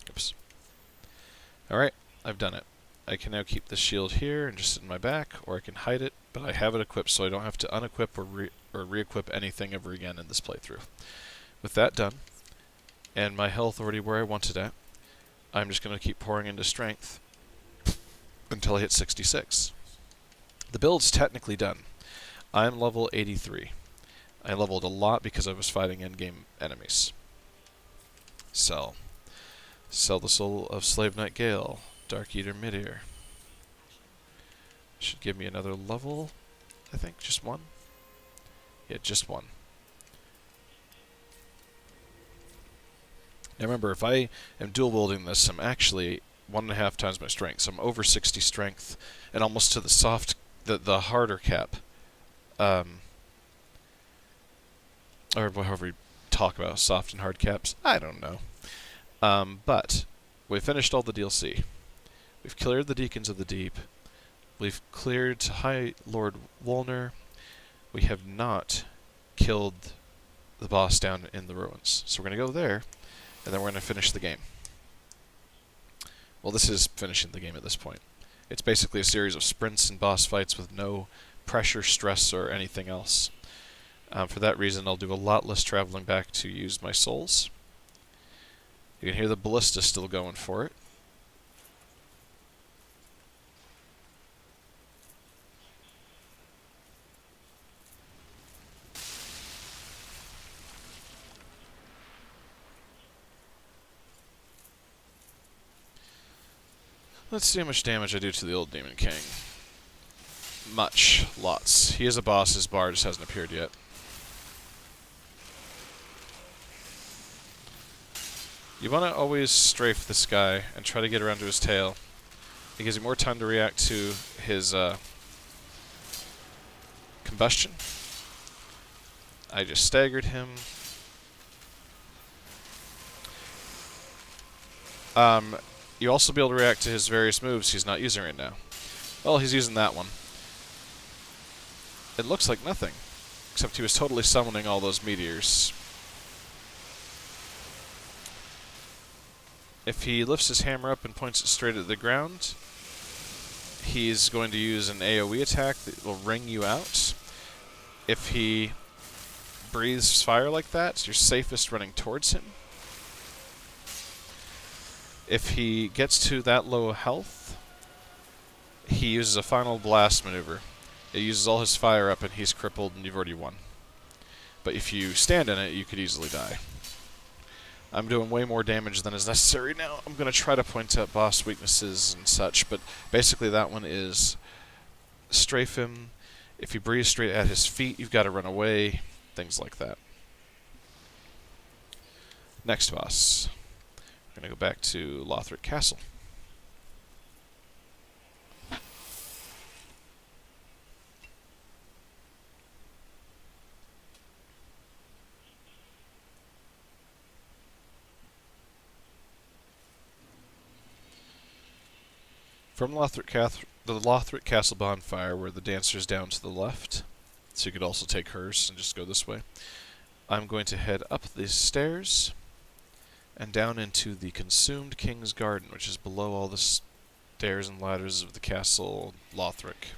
Oops. Alright, I've done it. I can now keep this shield here and just sit in my back, or I can hide it, but I have it equipped so I don't have to unequip or re-equip anything ever again in this playthrough. With that done, and my health already where I want it at, I'm just going to keep pouring into strength until I hit 66. The build's technically done. I'm level 83. I leveled a lot because I was fighting endgame enemies. Sell. Sell the soul of Slave Knight Gale. Dark Eater Midir. Should give me another level, I think. Just one? Yeah, just one. Now remember, if I am dual wielding this, I'm actually 1.5 times my strength. So I'm over 60 strength and almost to the harder cap. Or however you talk about soft and hard caps. I don't know. But we finished all the DLC. We've cleared the Deacons of the Deep. We've cleared High Lord Wolnir. We have not killed the boss down in the ruins. So we're going to go there, and then we're going to finish the game. Well, this is finishing the game at this point. It's basically a series of sprints and boss fights with no pressure, stress, or anything else. For that reason, I'll do a lot less traveling back to use my souls. You can hear the ballista still going for it. Let's see how much damage I do to the old Demon King. Much. Lots. He is a boss. His bar just hasn't appeared yet. You want to always strafe this guy and try to get around to his tail. It gives you more time to react to his combustion. I just staggered him. You also be able to react to his various moves he's not using right now. Well, he's using that one. It looks like nothing, except he was totally summoning all those meteors. If he lifts his hammer up and points it straight at the ground, he's going to use an AoE attack that will ring you out. If he breathes fire like that, you're safest running towards him. If he gets to that low health, he uses a final blast maneuver. It uses all his fire up and he's crippled and you've already won. But if you stand in it, you could easily die. I'm doing way more damage than is necessary now. I'm going to try to point out boss weaknesses and such, but basically that one is strafe him. If you breathe straight at his feet, you've got to run away. Things like that. Next boss. We're going to go back to Lothric Castle. From the Lothric Castle bonfire, where the dancer's down to the left, so you could also take hers and just go this way, I'm going to head up these stairs and down into the Consumed King's Garden, which is below all the stairs and ladders of the castle Lothric.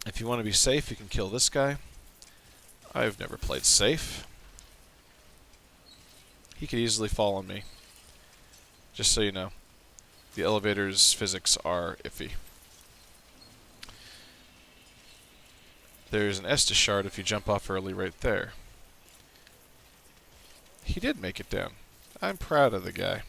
If you want to be safe, you can kill this guy. I've never played safe. He could easily fall on me. Just so you know. The elevator's physics are iffy. There's an Estus shard if you jump off early right there. He did make it down. I'm proud of the guy.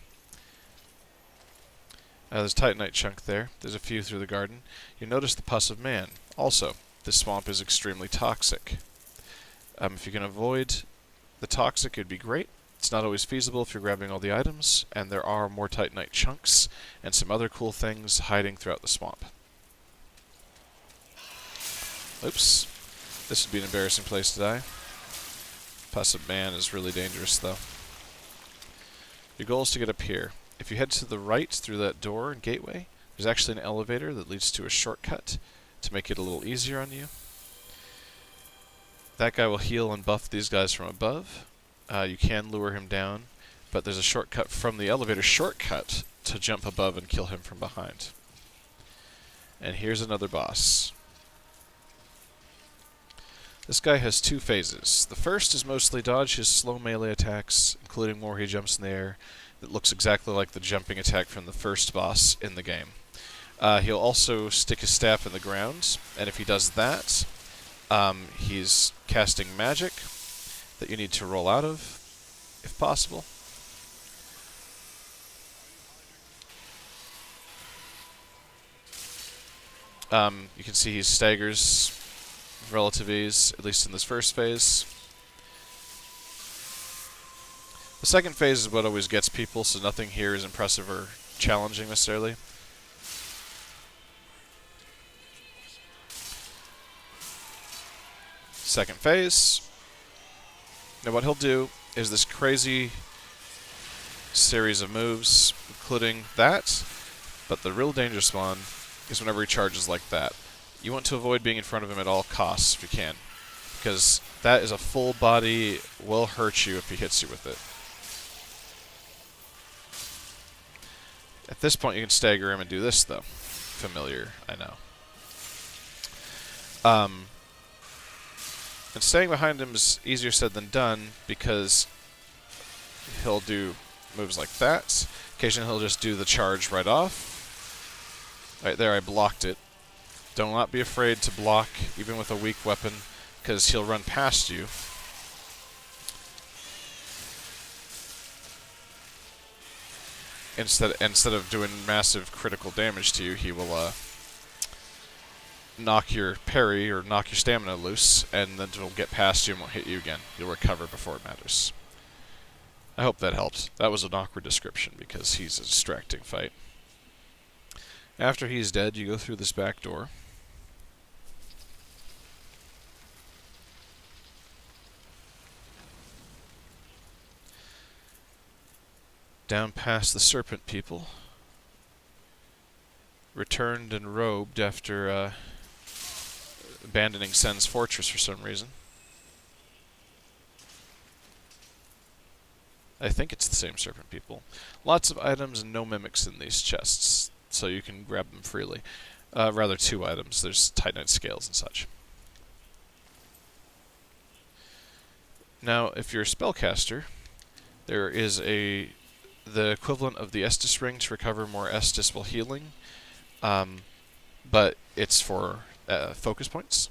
There's a Titanite chunk there. There's a few through the garden. You notice the Pus of Man. Also, this swamp is extremely toxic. If you can avoid the toxic, it'd be great. It's not always feasible if you're grabbing all the items, and there are more Titanite chunks and some other cool things hiding throughout the swamp. Oops. This would be an embarrassing place to die. Pus of Man is really dangerous, though. Your goal is to get up here. If you head to the right through that door and gateway, there's actually an elevator that leads to a shortcut to make it a little easier on you. That guy will heal and buff these guys from above. You can lure him down, but there's a shortcut from the elevator shortcut to jump above and kill him from behind. And here's another boss. This guy has two phases. The first is mostly dodge his slow melee attacks, including where he jumps in the air, that looks exactly like the jumping attack from the first boss in the game. He'll also stick his staff in the ground, and if he does that, he's casting magic that you need to roll out of, if possible. You can see he staggers relative ease, at least in this first phase. The second phase is what always gets people, so nothing here is impressive or challenging necessarily. Second phase. Now what he'll do is this crazy series of moves, including that, but the real dangerous one is whenever he charges like that. You want to avoid being in front of him at all costs if you can, because that is a full body, will hurt you if he hits you with it. At this point you can stagger him and do this though. Familiar, I know. And staying behind him is easier said than done, because he'll do moves like that. Occasionally he'll just do the charge right off. Right there I blocked it. Do not be afraid to block, even with a weak weapon, because he'll run past you. Instead of doing massive critical damage to you, he will knock your parry or knock your stamina loose, and then it'll get past you and won't hit you again. You'll recover before it matters. I hope that helped. That was an awkward description because he's a distracting fight. After he's dead, you go through this back door. Down past the serpent people. Returned and robed after abandoning Sen's fortress for some reason. I think it's the same serpent people. Lots of items and no mimics in these chests, so you can grab them freely. Rather, 2 items. There's Titanite scales and such. Now, if you're a spellcaster, there is the equivalent of the Estus ring to recover more Estus while healing, but it's for focus points.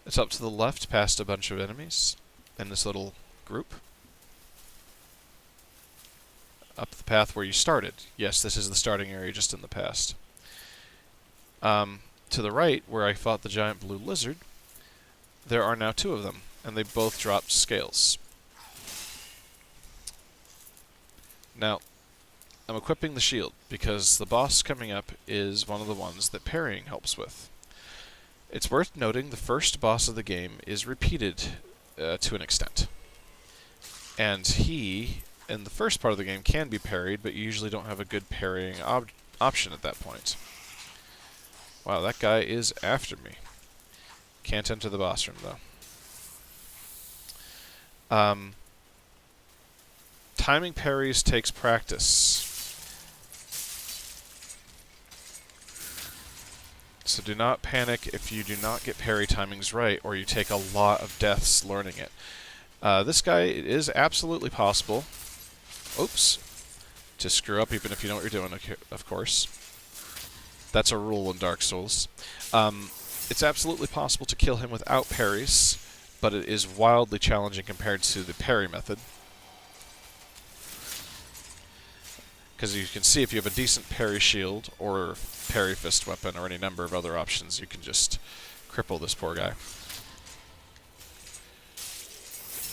It's up to the left past a bunch of enemies in this little group. Up the path where you started. Yes, this is the starting area just in the past. To the right, where I fought the giant blue lizard, there are now 2 of them, and they both dropped scales. Now, I'm equipping the shield, because the boss coming up is one of the ones that parrying helps with. It's worth noting the first boss of the game is repeated to an extent. And he, in the first part of the game, can be parried, but you usually don't have a good parrying option at that point. Wow, that guy is after me. Can't enter the boss room, though. Timing parries takes practice. So do not panic if you do not get parry timings right, or you take a lot of deaths learning it. This guy, it is absolutely possible, oops, to screw up even if you know what you're doing, of course. That's a rule in Dark Souls. It's absolutely possible to kill him without parries, but it is wildly challenging compared to the parry method. Because you can see if you have a decent parry shield or parry fist weapon or any number of other options, you can just cripple this poor guy.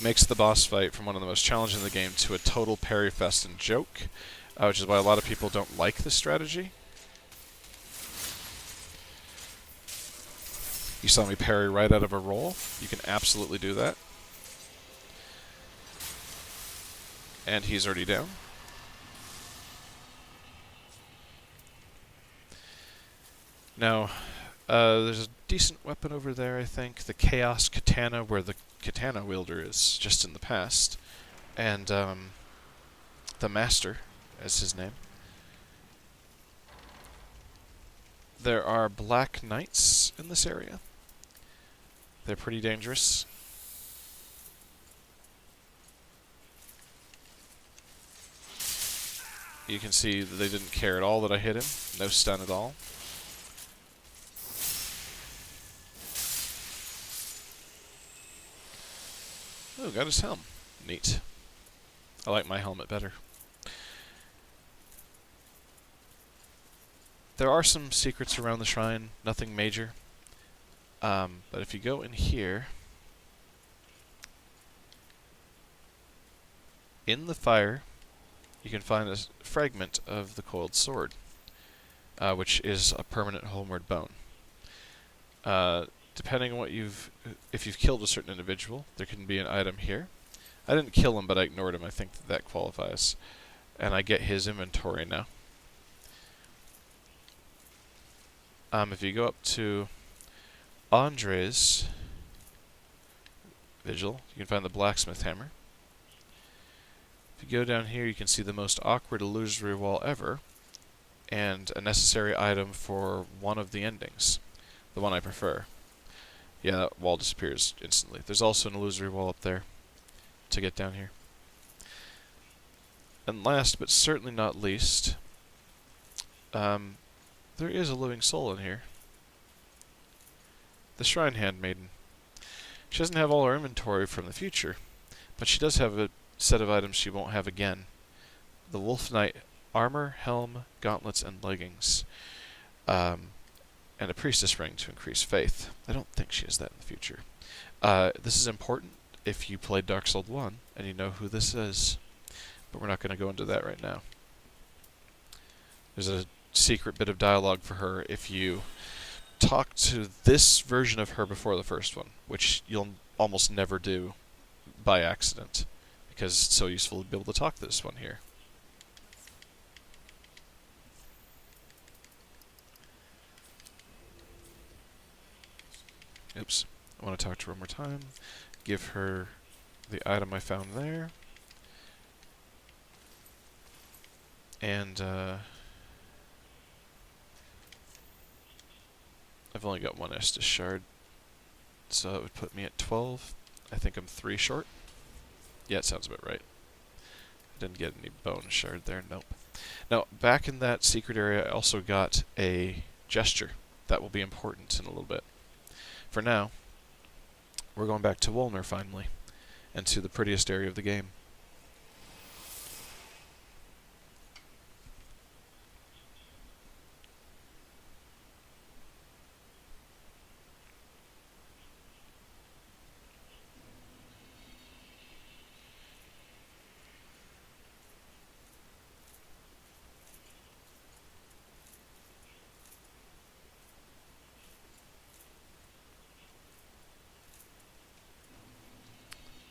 Makes the boss fight from one of the most challenging in the game to a total parry fest and joke, which is why a lot of people don't like this strategy. You saw me parry right out of a roll. You can absolutely do that. And he's already down. Now, there's a decent weapon over there, I think. The Chaos Katana, where the katana wielder is, just in the past. And the Master, as his name. There are Black Knights in this area. They're pretty dangerous. You can see that they didn't care at all that I hit him. No stun at all. Oh, got his helm. Neat. I like my helmet better. There are some secrets around the shrine, nothing major. But if you go in here, in the fire, you can find a fragment of the coiled sword, which is a permanent homeward bone. Depending on what if you've killed a certain individual, there can be an item here. I didn't kill him, but I ignored him. I think that qualifies. And I get his inventory now. If you go up to Andre's vigil, you can find the blacksmith hammer. If you go down here, you can see the most awkward illusory wall ever, and a necessary item for one of the endings, the one I prefer. Yeah, that wall disappears instantly. There's also an illusory wall up there to get down here. And last, but certainly not least, there is a living soul in here. The Shrine Handmaiden. She doesn't have all her inventory from the future, but she does have a set of items she won't have again. The Wolf Knight armor, helm, gauntlets, and leggings. And a priestess ring to increase faith. I don't think she has that in the future. This is important if you played Dark Souls 1 and you know who this is, but we're not going to go into that right now. There's a secret bit of dialogue for her if you talk to this version of her before the first one, which you'll almost never do by accident, because it's so useful to be able to talk to this one here. Oops. I want to talk to her one more time. Give her the item I found there. And, I've only got one Estus shard, so that would put me at 12. I think I'm 3 short. Yeah, it sounds about right. I didn't get any bone shard there, nope. Now, back in that secret area, I also got a gesture. That will be important in a little bit. For now, we're going back to Wolnir finally, and to the prettiest area of the game.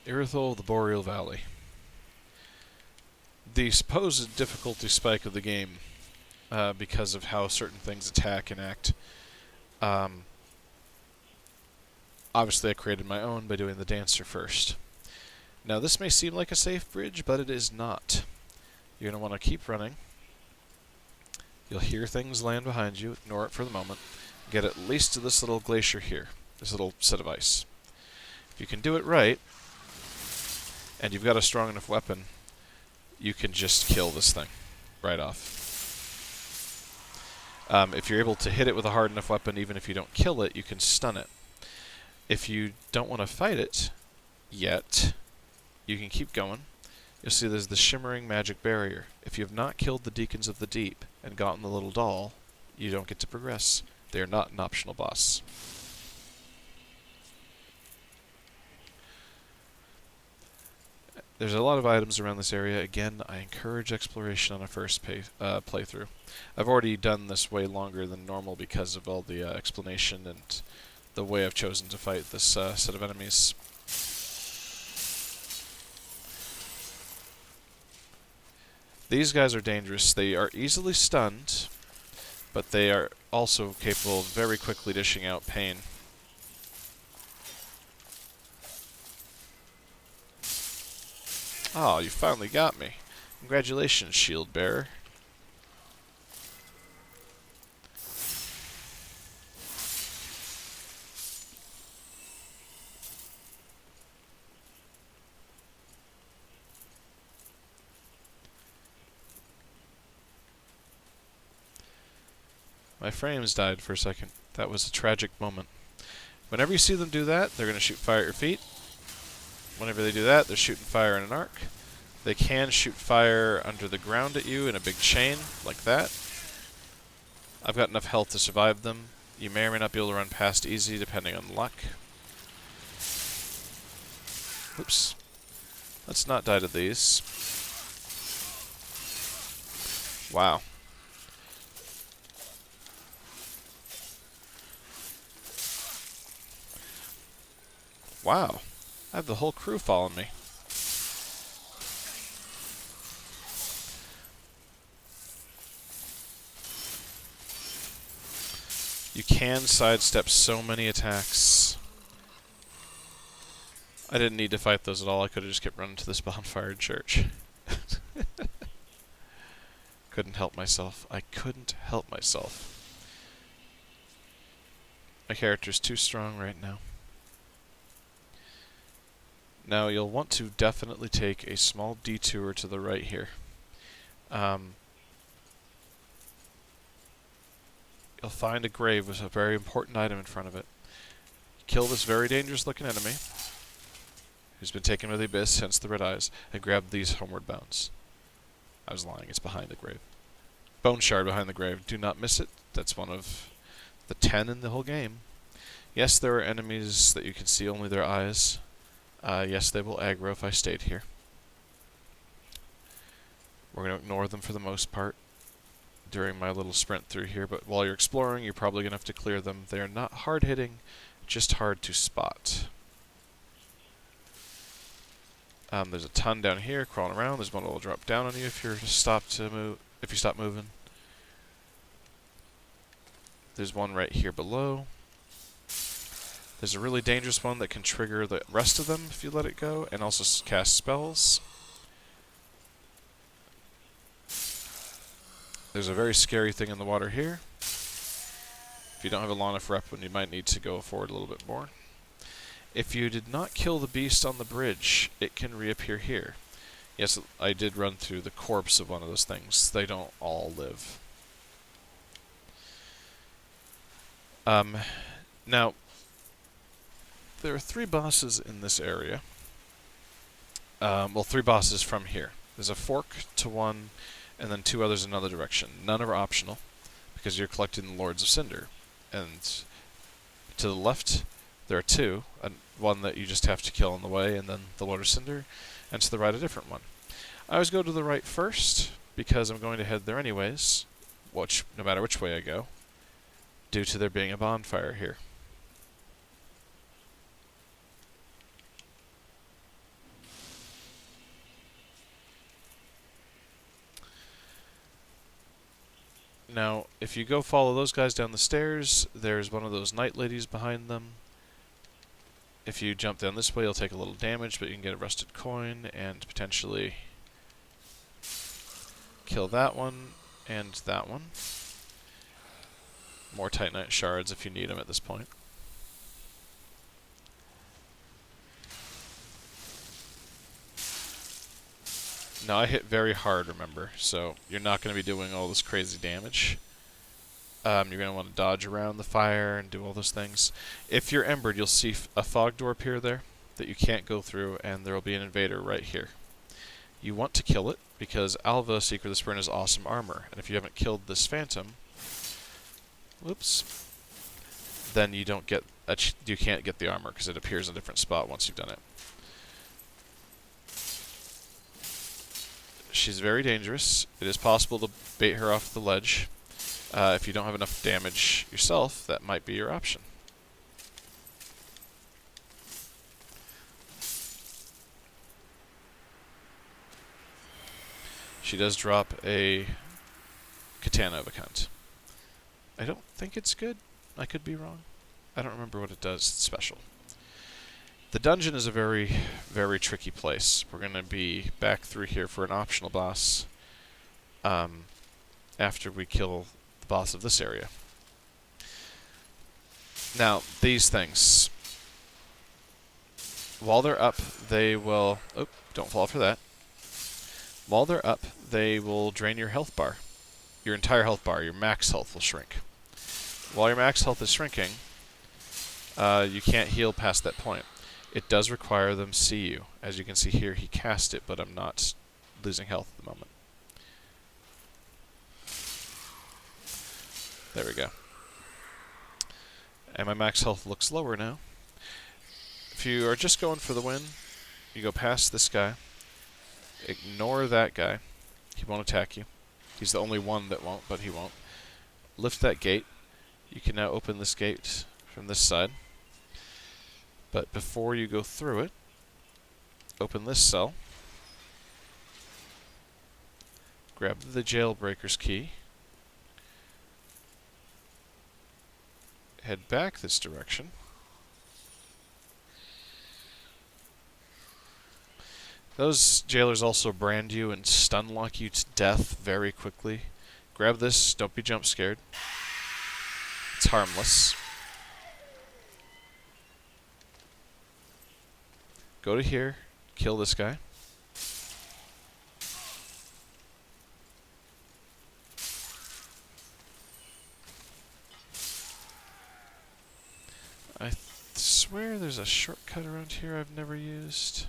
Irithyll of the Boreal Valley. The supposed difficulty spike of the game because of how certain things attack and act. Um, Obviously, I created my own by doing the dancer first. Now, this may seem like a safe bridge, but it is not. You're going to want to keep running. You'll hear things land behind you. Ignore it for the moment. Get at least to this little glacier here, this little set of ice. If you can do it right, and you've got a strong enough weapon, you can just kill this thing right off. If you're able to hit it with a hard enough weapon, even if you don't kill it, you can stun it. If you don't want to fight it yet, you can keep going. You'll see there's the shimmering magic barrier. If you have not killed the Deacons of the Deep and gotten the little doll, you don't get to progress. They are not an optional boss. There's a lot of items around this area. Again, I encourage exploration on a first playthrough. I've already done this way longer than normal because of all the explanation and the way I've chosen to fight this set of enemies. These guys are dangerous. They are easily stunned, but they are also capable of very quickly dishing out pain. Oh, you finally got me. Congratulations, shield bearer. My frames died for a second. That was a tragic moment. Whenever you see them do that, they're going to shoot fire at your feet. Whenever they do that, they're shooting fire in an arc. They can shoot fire under the ground at you in a big chain, like that. I've got enough health to survive them. You may or may not be able to run past easy, depending on luck. Oops. Let's not die to these. Wow. Wow. I have the whole crew following me. You can sidestep so many attacks. I didn't need to fight those at all. I could have just kept running to this bonfire church. Couldn't help myself. I couldn't help myself. My character's too strong right now. Now you'll want to definitely take a small detour to the right here. You'll find a grave with a very important item in front of it. Kill this very dangerous looking enemy, who's been taken to the abyss, hence the red eyes, and grab these homeward bounds. I was lying, it's behind the grave. Bone shard behind the grave. Do not miss it. That's one of the 10 in the whole game. Yes, there are enemies that you can see only their eyes. Yes, they will aggro if I stayed here. We're going to ignore them for the most part during my little sprint through here, but while you're exploring, you're probably going to have to clear them. They are not hard-hitting, just hard to spot. There's a ton down here crawling around. There's one that will drop down on you if you stop moving. There's one right here below. There's a really dangerous one that can trigger the rest of them if you let it go, and also cast spells. There's a very scary thing in the water here. If you don't have a long enough weapon, you might need to go forward a little bit more. If you did not kill the beast on the bridge, it can reappear here. Yes, I did run through the corpse of one of those things. They don't all live. Now, there are 3 bosses in this area. Well, 3 bosses from here. There's a fork to one, and then 2 others in another direction. None are optional, because you're collecting the Lords of Cinder. And to the left, there are 2. One that you just have to kill on the way, and then the Lord of Cinder. And to the right, a different one. I always go to the right first, because I'm going to head there anyways, no matter which way I go, due to there being a bonfire here. Now, if you go follow those guys down the stairs, there's one of those night ladies behind them. If you jump down this way, you'll take a little damage, but you can get a rusted coin and potentially kill that one and that one. More Titanite shards if you need them at this point. Now, I hit very hard, remember, so you're not going to be doing all this crazy damage. You're going to want to dodge around the fire and do all those things. If you're embered, you'll see a fog door appear there that you can't go through, and there will be an invader right here. You want to kill it, because Alva, Seeker of the Spurn, is awesome armor, and if you haven't killed this phantom, whoops, then you don't get you can't get the armor, because it appears in a different spot once you've done it. She's very dangerous. It is possible to bait her off the ledge. If you don't have enough damage yourself, that might be your option. She does drop a Katana of a kind. I don't think it's good. I could be wrong. I don't remember what it does. It's special. The dungeon is a very, very tricky place. We're going to be back through here for an optional boss after we kill the boss of this area. Now, these things, while they're up, they will... Oh, don't fall for that. While they're up, they will drain your health bar. Your entire health bar, your max health will shrink. While your max health is shrinking, you can't heal past that point. It does require them see you. As you can see here, he cast it, but I'm not losing health at the moment. There we go. And my max health looks lower now. If you are just going for the win, you go past this guy. Ignore that guy. He won't attack you. He's the only one that won't, but he won't. Lift that gate. You can now open this gate from this side. But before you go through it, open this cell. Grab the jailbreaker's key. Head back this direction. Those jailers also brand you and stun lock you to death very quickly. Grab this, don't be jump scared. It's harmless. Go to here, kill this guy. I swear there's a shortcut around here I've never used.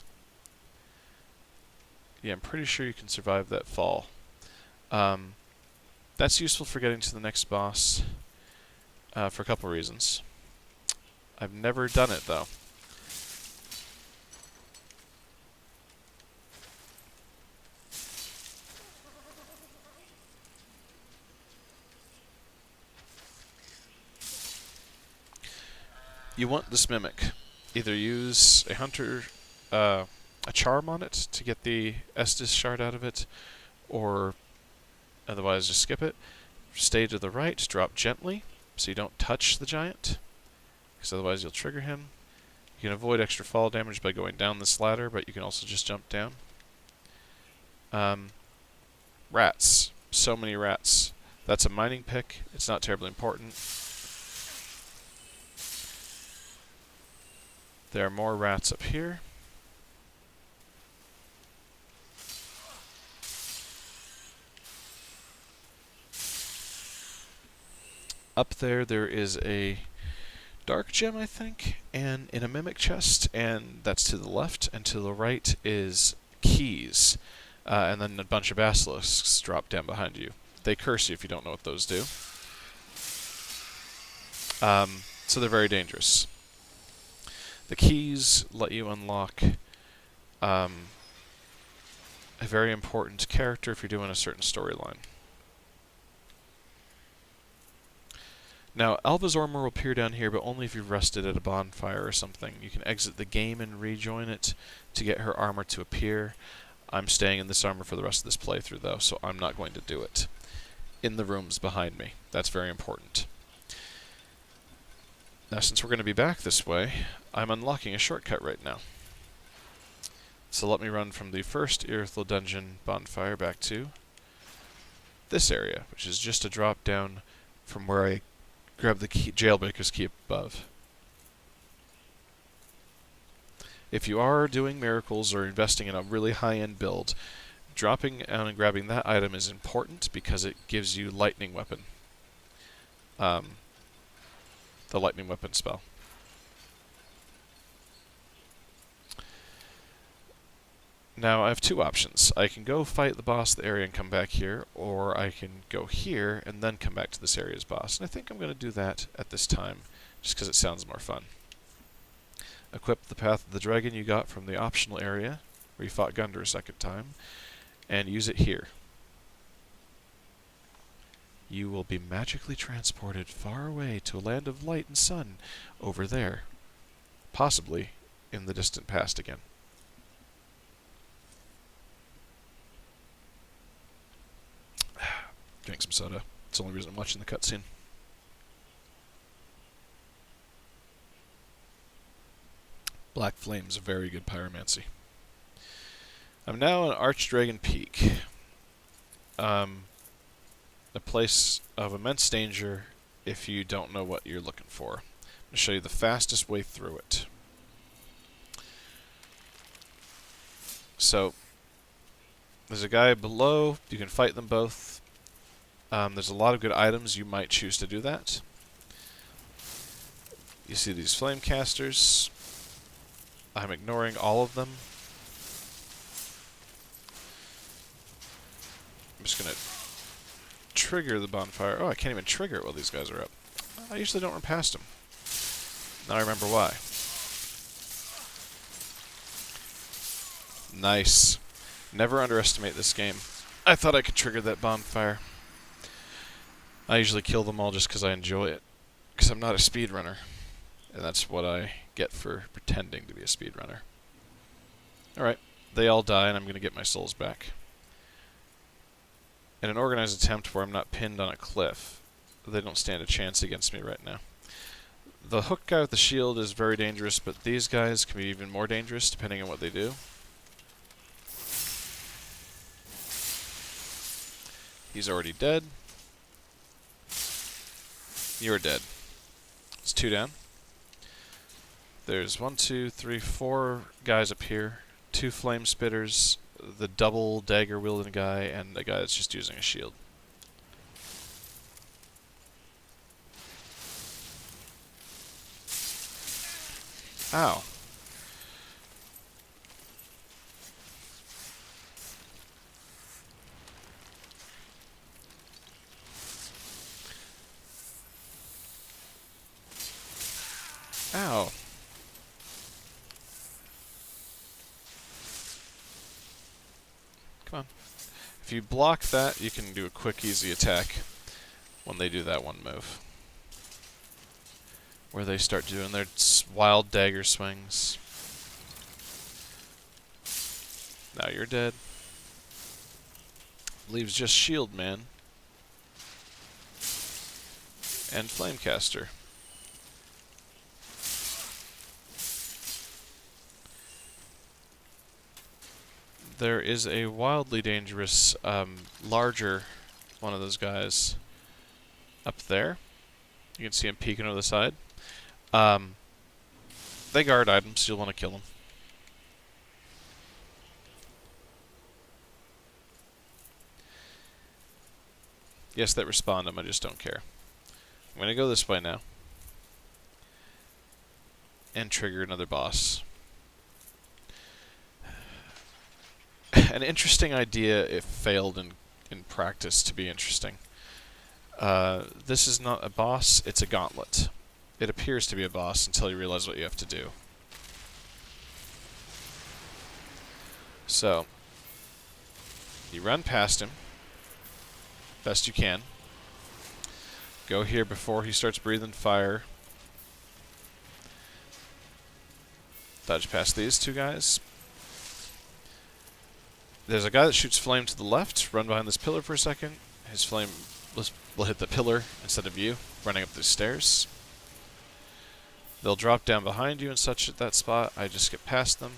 Yeah, I'm pretty sure you can survive that fall. That's useful for getting to the next boss for a couple reasons. I've never done it, though. You want this mimic. Either use a hunter, a charm on it to get the Estus shard out of it, or otherwise just skip it. Stay to the right, drop gently, so you don't touch the giant, because otherwise you'll trigger him. You can avoid extra fall damage by going down this ladder, but you can also just jump down. Rats. So many rats. That's a mining pick. It's not terribly important. There are more rats up here. Up there is a dark gem, I think, and in a mimic chest, and that's to the left, and to the right is keys, and then a bunch of basilisks drop down behind you. They curse you if you don't know what those do. So they're very dangerous. The keys let you unlock a very important character if you're doing a certain storyline. Now, Alva's armor will appear down here, but only if you've rested at a bonfire or something. You can exit the game and rejoin it to get her armor to appear. I'm staying in this armor for the rest of this playthrough, though, so I'm not going to do it. in the rooms behind me. That's very important. Now, since we're going to be back this way, I'm unlocking a shortcut right now. So let me run from the first Irithyll dungeon bonfire back to this area, which is just a drop down from where I grabbed the Jailbreaker's key above. If you are doing miracles or investing in a really high-end build, dropping down and grabbing that item is important because it gives you lightning weapon. The lightning weapon spell. Now I have two options. I can go fight the boss of the area and come back here, or I can go here and then come back to this area's boss. And I think I'm going to do that at this time, just because it sounds more fun. Equip the Path of the Dragon you got from the optional area, where you fought Gundyr a second time, and use it here. You will be magically transported far away to a land of light and sun over there, possibly in the distant past again. Drink some soda. It's the only reason I'm watching the cutscene. Black Flame's a very good pyromancy. I'm now on Archdragon Peak. A place of immense danger if you don't know what you're looking for. I'm going to show you the fastest way through it. So, there's a guy below. You can fight them both. There's a lot of good items. You might choose to do that. You see these flame casters. I'm ignoring all of them. I'm just going to trigger the bonfire. Oh, I can't even trigger it while these guys are up. I usually don't run past them. Now I remember why. Nice. Never underestimate this game. I thought I could trigger that bonfire. I usually kill them all just because I enjoy it. Because I'm not a speedrunner. And that's what I get for pretending to be a speedrunner. Alright, they all die and I'm going to get my souls back. In an organized attempt where I'm not pinned on a cliff, they don't stand a chance against me right now. The hook guy with the shield is very dangerous, but these guys can be even more dangerous depending on what they do. He's already dead. You're dead. It's 2 down. There's 1, 2, 3, 4 guys up here. 2 flame spitters, the double dagger wielding guy, and a guy that's just using a shield. Ow. Ow. Come on. If you block that, you can do a quick, easy attack when they do that one move. Where they start doing their wild dagger swings. Now you're dead. Leaves just Shield Man. And Flamecaster. There is a wildly dangerous, larger one of those guys up there. You can see him peeking over the side. They guard items, so you'll want to kill them. Yes, that respawned them, I just don't care. I'm going to go this way now. And trigger another boss. An interesting idea if failed in practice to be interesting. This is not a boss, it's a gauntlet. It appears to be a boss until you realize what you have to do. So, you run past him, best you can. Go here before he starts breathing fire. Dodge past these 2 guys. There's a guy that shoots flame to the left. Run behind this pillar for a second. His flame will hit the pillar instead of you, running up the stairs. They'll drop down behind you and such at that spot. I just get past them.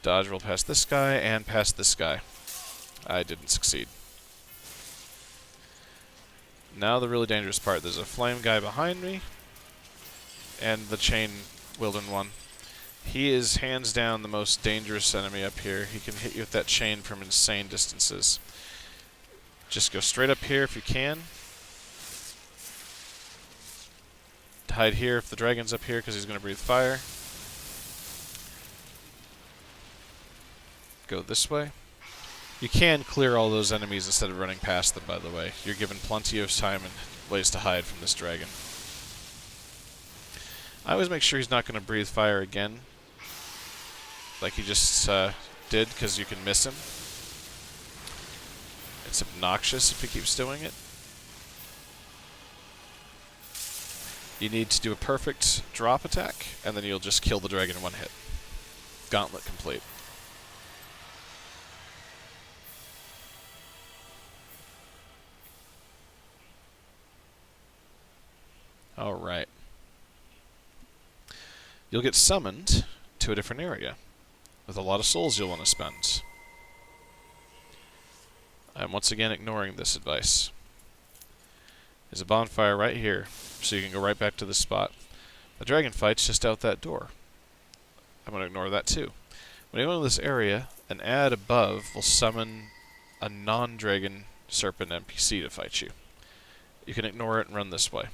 Dodge roll past this guy and past this guy. I didn't succeed. Now the really dangerous part. There's a flame guy behind me, and the chain Wilden one. He is hands down the most dangerous enemy up here. He can hit you with that chain from insane distances. Just go straight up here if you can. Hide here if the dragon's up here because he's going to breathe fire. Go this way. You can clear all those enemies instead of running past them, by the way. You're given plenty of time and ways to hide from this dragon. I always make sure he's not going to breathe fire again, like he just did, because you can miss him. It's obnoxious if he keeps doing it. You need to do a perfect drop attack, and then you'll just kill the dragon in one hit. Gauntlet complete. Alright. You'll get summoned to a different area with a lot of souls you'll want to spend. I'm once again ignoring this advice. There's a bonfire right here, so you can go right back to this spot. The dragon fight's just out that door. I'm going to ignore that too. When you go into this area, an ad above will summon a non-dragon serpent NPC to fight you. You can ignore it and run this way.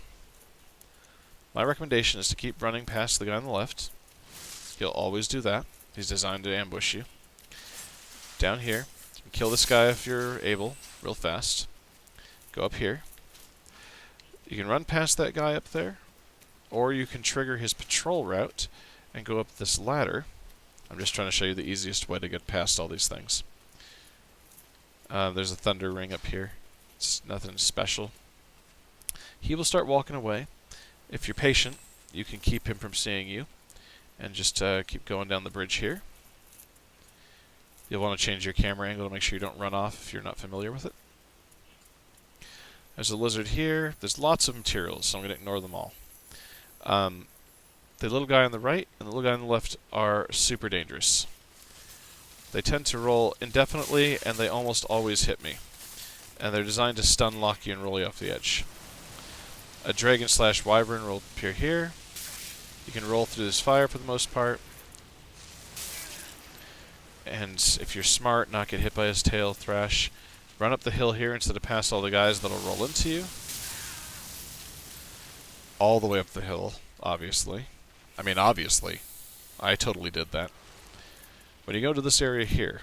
My recommendation is to keep running past the guy on the left. He'll always do that. He's designed to ambush you. Down here, you can kill this guy if you're able, real fast. Go up here. You can run past that guy up there, or you can trigger his patrol route and go up this ladder. I'm just trying to show you the easiest way to get past all these things. There's a thunder ring up here. It's nothing special. He will start walking away. If you're patient, you can keep him from seeing you, and just keep going down the bridge here. You'll want to change your camera angle to make sure you don't run off if you're not familiar with it. There's a lizard here. There's lots of materials, so I'm going to ignore them all. The little guy on the right and the little guy on the left are super dangerous. They tend to roll indefinitely, and they almost always hit me. And they're designed to stun lock you and roll you off the edge. A dragon / wyvern will appear here. You can roll through this fire for the most part. And if you're smart, not get hit by his tail, thrash. Run up the hill here instead of past all the guys that'll roll into you. All the way up the hill, obviously. I mean, obviously. I totally did that. When you go to this area here,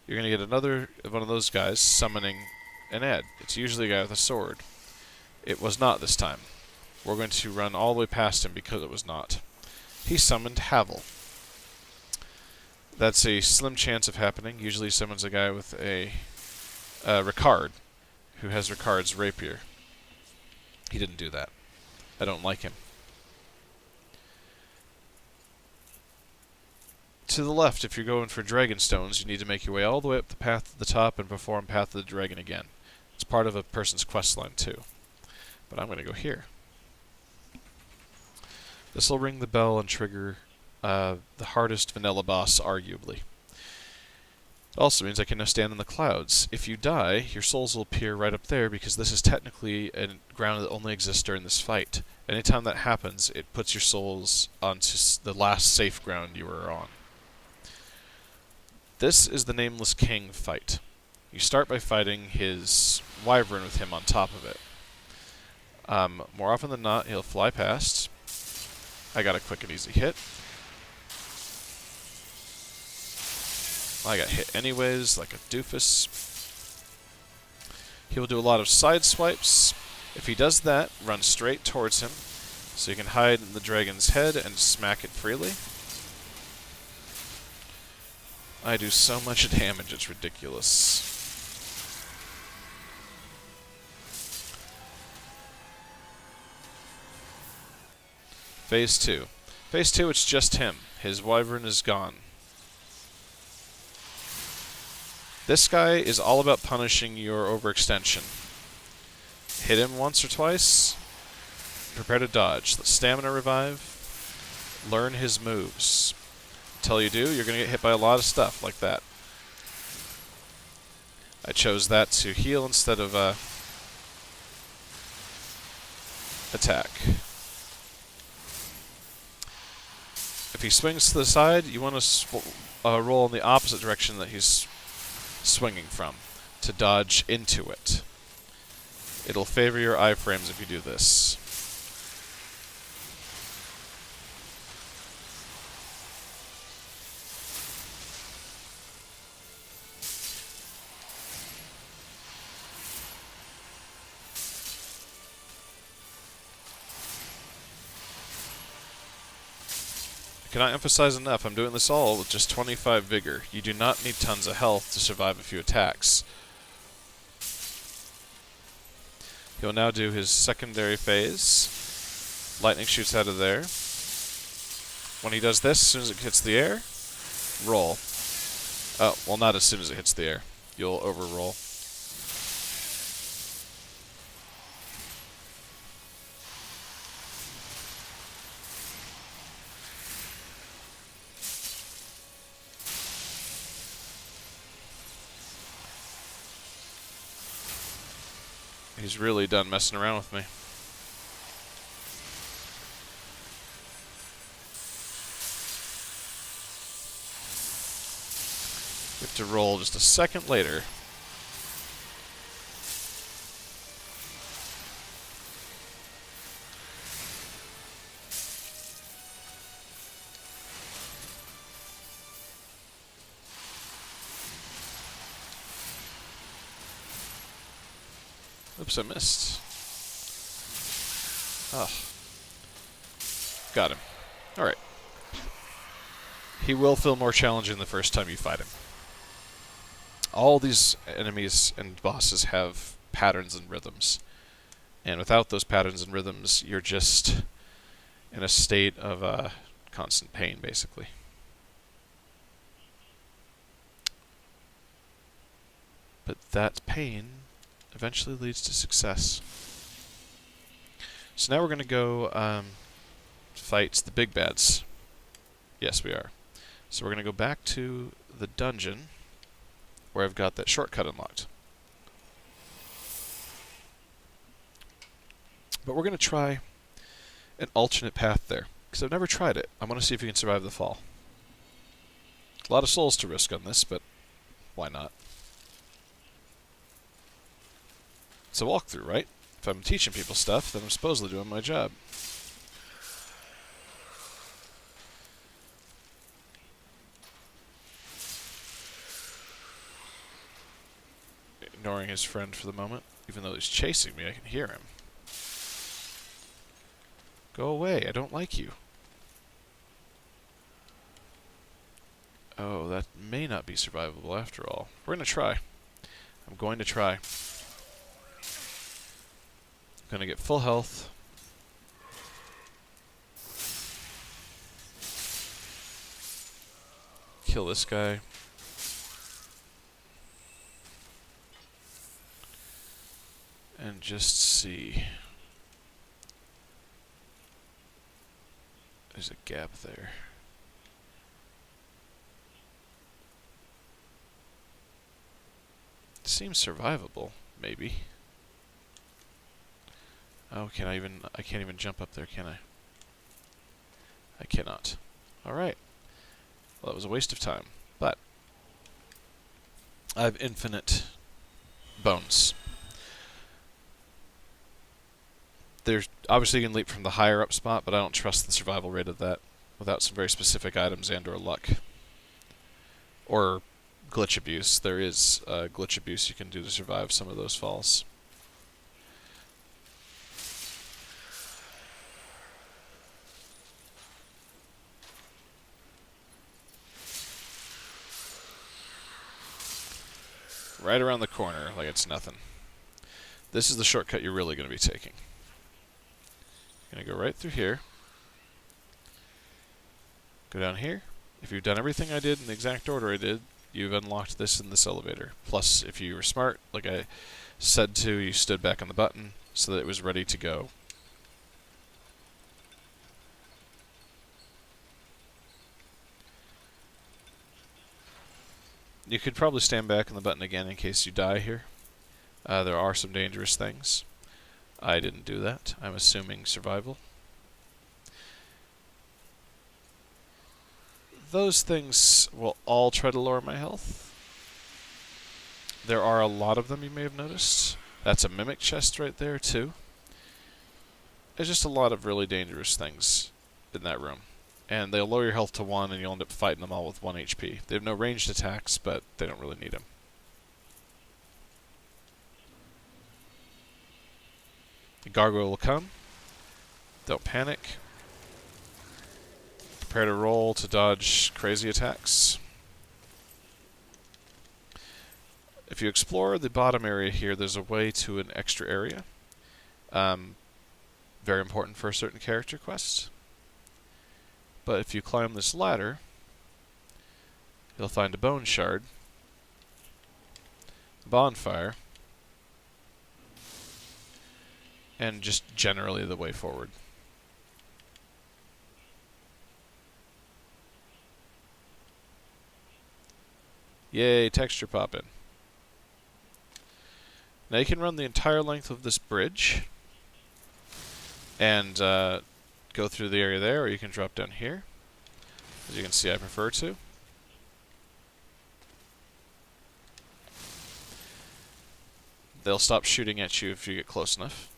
you're going to get another one of those guys summoning an Ed. It's usually a guy with a sword. It was not this time. We're going to run all the way past him because it was not. He summoned Havel. That's a slim chance of happening. Usually summons a guy with a Ricard, who has Ricard's rapier. He didn't do that. I don't like him. To the left, if you're going for Dragon Stones, you need to make your way all the way up the path to the top and perform Path of the Dragon again. It's part of a person's questline too. But I'm going to go here. This will ring the bell and trigger the hardest vanilla boss, arguably. It also means I can now stand in the clouds. If you die, your souls will appear right up there because this is technically a ground that only exists during this fight. Anytime that happens, it puts your souls onto the last safe ground you were on. This is the Nameless King fight. You start by fighting his wyvern with him on top of it. More often than not, he'll fly past. I got a quick and easy hit. I got hit anyways, like a doofus. He will do a lot of side swipes. If he does that, run straight towards him, so you can hide in the dragon's head and smack it freely. I do so much damage, it's ridiculous. Phase 2. Phase 2, it's just him. His wyvern is gone. This guy is all about punishing your overextension. Hit him once or twice. Prepare to dodge. Let stamina revive. Learn his moves. Until you do, you're going to get hit by a lot of stuff like that. I chose that to heal instead of attack. If he swings to the side, you want to roll in the opposite direction that he's swinging from to dodge into it. It'll favor your iframes if you do this. I cannot emphasize enough, I'm doing this all with just 25 vigor. You do not need tons of health to survive a few attacks. He'll now do his secondary phase. Lightning shoots out of there. When he does this, as soon as it hits the air, roll. Oh, well, not as soon as it hits the air. You'll overroll. He's really done messing around with me. You have to roll just a second later. Oops, I missed. Ah. Got him. Alright. He will feel more challenging the first time you fight him. All these enemies and bosses have patterns and rhythms. And without those patterns and rhythms, you're just in a state of constant pain, basically. But that pain eventually leads to success. So now we're going to go fight the big bads. Yes, we are. So we're going to go back to the dungeon where I've got that shortcut unlocked. But we're going to try an alternate path there, because I've never tried it. I want to see if you can survive the fall. A lot of souls to risk on this, but why not? It's a walkthrough, right? If I'm teaching people stuff, then I'm supposedly doing my job. Ignoring his friend for the moment. Even though he's chasing me, I can hear him. Go away, I don't like you. Oh, that may not be survivable after all. We're going to try. I'm going to try. I'm going to get full health. Kill this guy. And just see. There's a gap there. It seems survivable, maybe. Oh, I can't even jump up there, can I? I cannot. Alright. Well, that was a waste of time. But I have infinite bones. There's obviously you can leap from the higher up spot, but I don't trust the survival rate of that without some very specific items and or luck. Or glitch abuse. There is glitch abuse you can do to survive some of those falls. Right around the corner, like it's nothing. This is the shortcut you're really going to be taking. You're going to go right through here. Go down here. If you've done everything I did in the exact order I did, you've unlocked this in this elevator. Plus, if you were smart, like I said to, you stood back on the button, so that it was ready to go. You could probably stand back on the button again in case you die here. There are some dangerous things. I didn't do that. I'm assuming survival. Those things will all try to lower my health. There are a lot of them, you may have noticed. That's a mimic chest right there, too. There's just a lot of really dangerous things in that room. And they'll lower your health to 1, and you'll end up fighting them all with 1 HP. They have no ranged attacks, but they don't really need them. The gargoyle will come. Don't panic. Prepare to roll to dodge crazy attacks. If you explore the bottom area here, there's a way to an extra area. Very important for a certain character quest. But if you climb this ladder, you'll find a bone shard, a bonfire, and just generally the way forward. Yay, texture poppin'. Now you can run the entire length of this bridge and go through the area there, or you can drop down here. As you can see, I prefer to. They'll stop shooting at you if you get close enough.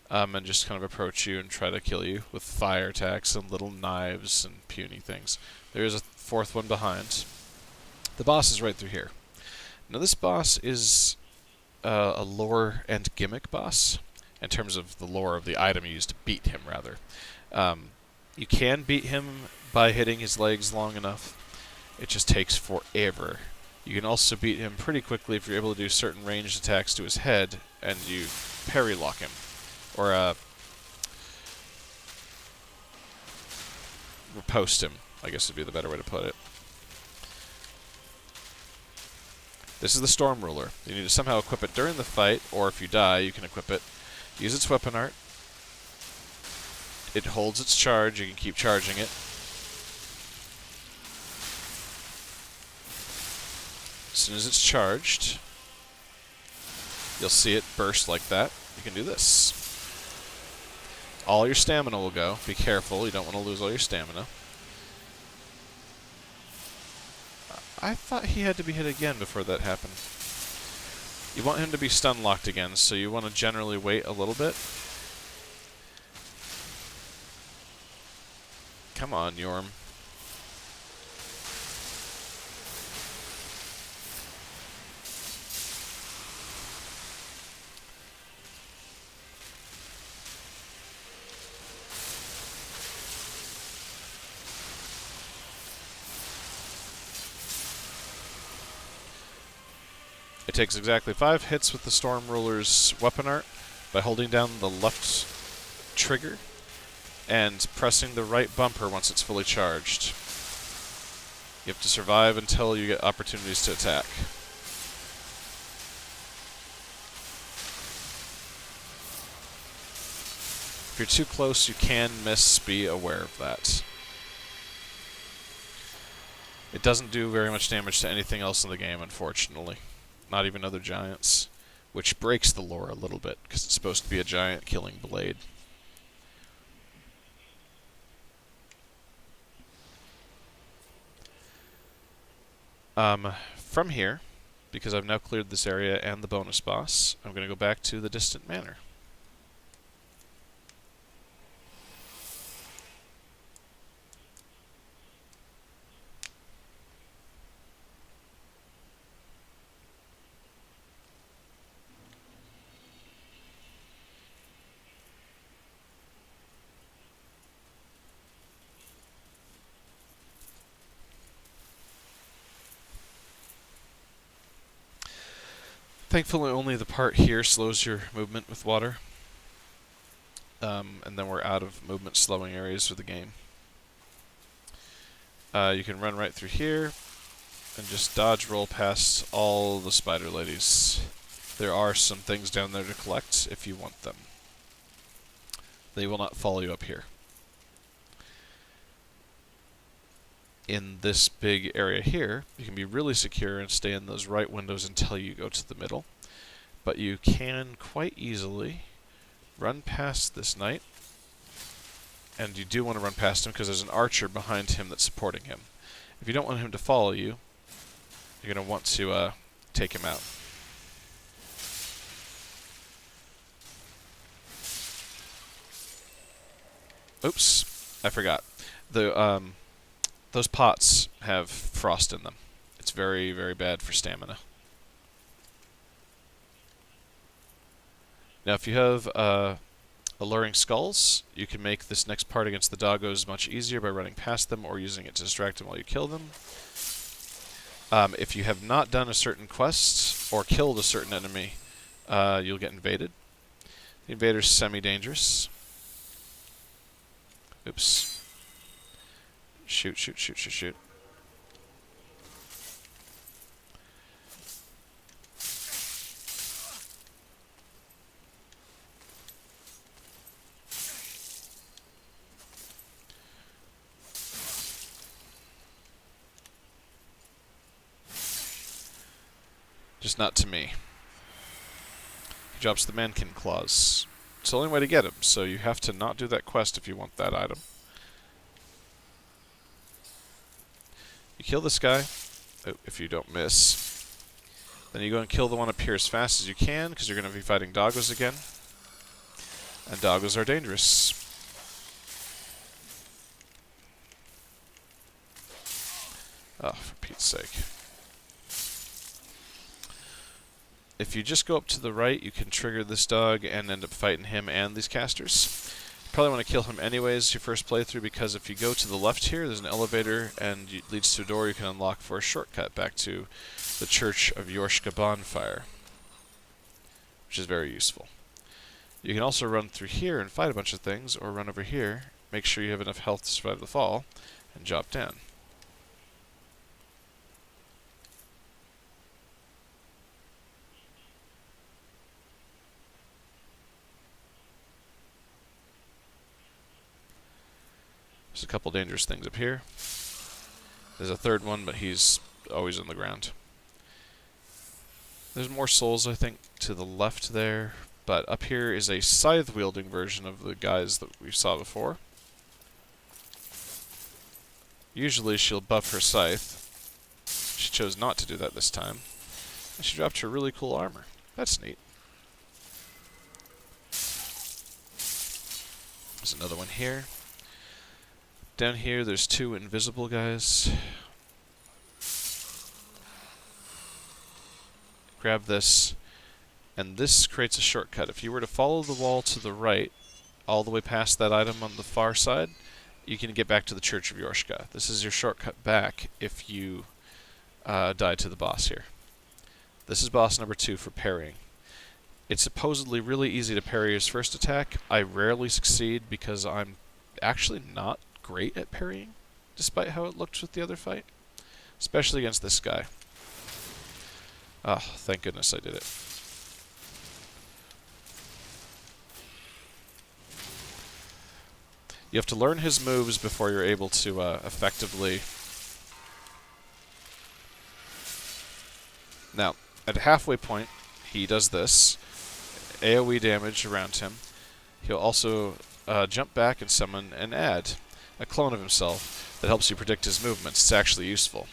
And just kind of approach you and try to kill you with fire attacks and little knives and puny things. There is a fourth one behind. The boss is right through here. Now this boss is a lore and gimmick boss, in terms of the lore of the item you use to beat him, rather. You can beat him by hitting his legs long enough. It just takes forever. You can also beat him pretty quickly if you're able to do certain ranged attacks to his head, and you parry lock him. Or riposte him, I guess would be the better way to put it. This is the Storm Ruler. You need to somehow equip it during the fight, or if you die, you can equip it. Use its weapon art. It holds its charge. You can keep charging it. As soon as it's charged, you'll see it burst like that. You can do this. All your stamina will go. Be careful. You don't want to lose all your stamina. I thought he had to be hit again before that happened. You want him to be stun locked again, so you want to generally wait a little bit. Come on, Yorm. It takes exactly 5 hits with the Storm Ruler's weapon art by holding down the left trigger and pressing the right bumper once it's fully charged. You have to survive until you get opportunities to attack. If you're too close, you can miss. Be aware of that. It doesn't do very much damage to anything else in the game, unfortunately. Not even other giants, which breaks the lore a little bit, because it's supposed to be a giant killing blade. From here, because I've now cleared this area and the bonus boss, I'm going to go back to the Distant Manor. Thankfully, only the part here slows your movement with water. And then we're out of movement slowing areas for the game. You can run right through here and just dodge roll past all the spider ladies. There are some things down there to collect if you want them. They will not follow you up here. In this big area here, you can be really secure and stay in those right windows until you go to the middle. But you can quite easily run past this knight. And you do want to run past him because there's an archer behind him that's supporting him. If you don't want him to follow you, you're going to want to take him out. Oops, I forgot. Those pots have frost in them. It's very, very bad for stamina. Now, if you have alluring skulls, you can make this next part against the doggos much easier by running past them or using it to distract them while you kill them. If you have not done a certain quest or killed a certain enemy, you'll get invaded. The invader's semi-dangerous. Oops. Shoot, shoot, shoot, shoot, shoot. Just not to me. He drops the mankin claws. It's the only way to get him, so you have to not do that quest if you want that item. You kill this guy, if you don't miss. Then you go and kill the one up here as fast as you can, because you're going to be fighting doggos again. And doggos are dangerous. Oh, for Pete's sake. If you just go up to the right, you can trigger this dog and end up fighting him and these casters. You probably want to kill him anyways your first playthrough, because if you go to the left here, there's an elevator and it leads to a door you can unlock for a shortcut back to the Church of Yorshka Bonfire, which is very useful. You can also run through here and fight a bunch of things, or run over here, make sure you have enough health to survive the fall, and drop down. There's a couple dangerous things up here. There's a third one, but he's always on the ground. There's more souls, I think, to the left there, but up here is a scythe-wielding version of the guys that we saw before. Usually she'll buff her scythe. She chose not to do that this time. And she dropped her really cool armor. That's neat. There's another one here. Down here, there's two invisible guys. Grab this, and this creates a shortcut. If you were to follow the wall to the right, all the way past that item on the far side, you can get back to the Church of Yorshka. This is your shortcut back if you die to the boss here. This is boss number 2 for parrying. It's supposedly really easy to parry his first attack. I rarely succeed because I'm actually not great at parrying, despite how it looked with the other fight. Especially against this guy. Ah, oh, thank goodness I did it. You have to learn his moves before you're able to effectively... Now, at a halfway point, he does this. AoE damage around him. He'll also jump back and summon an ad, a clone of himself, that helps you predict his movements. It's actually useful.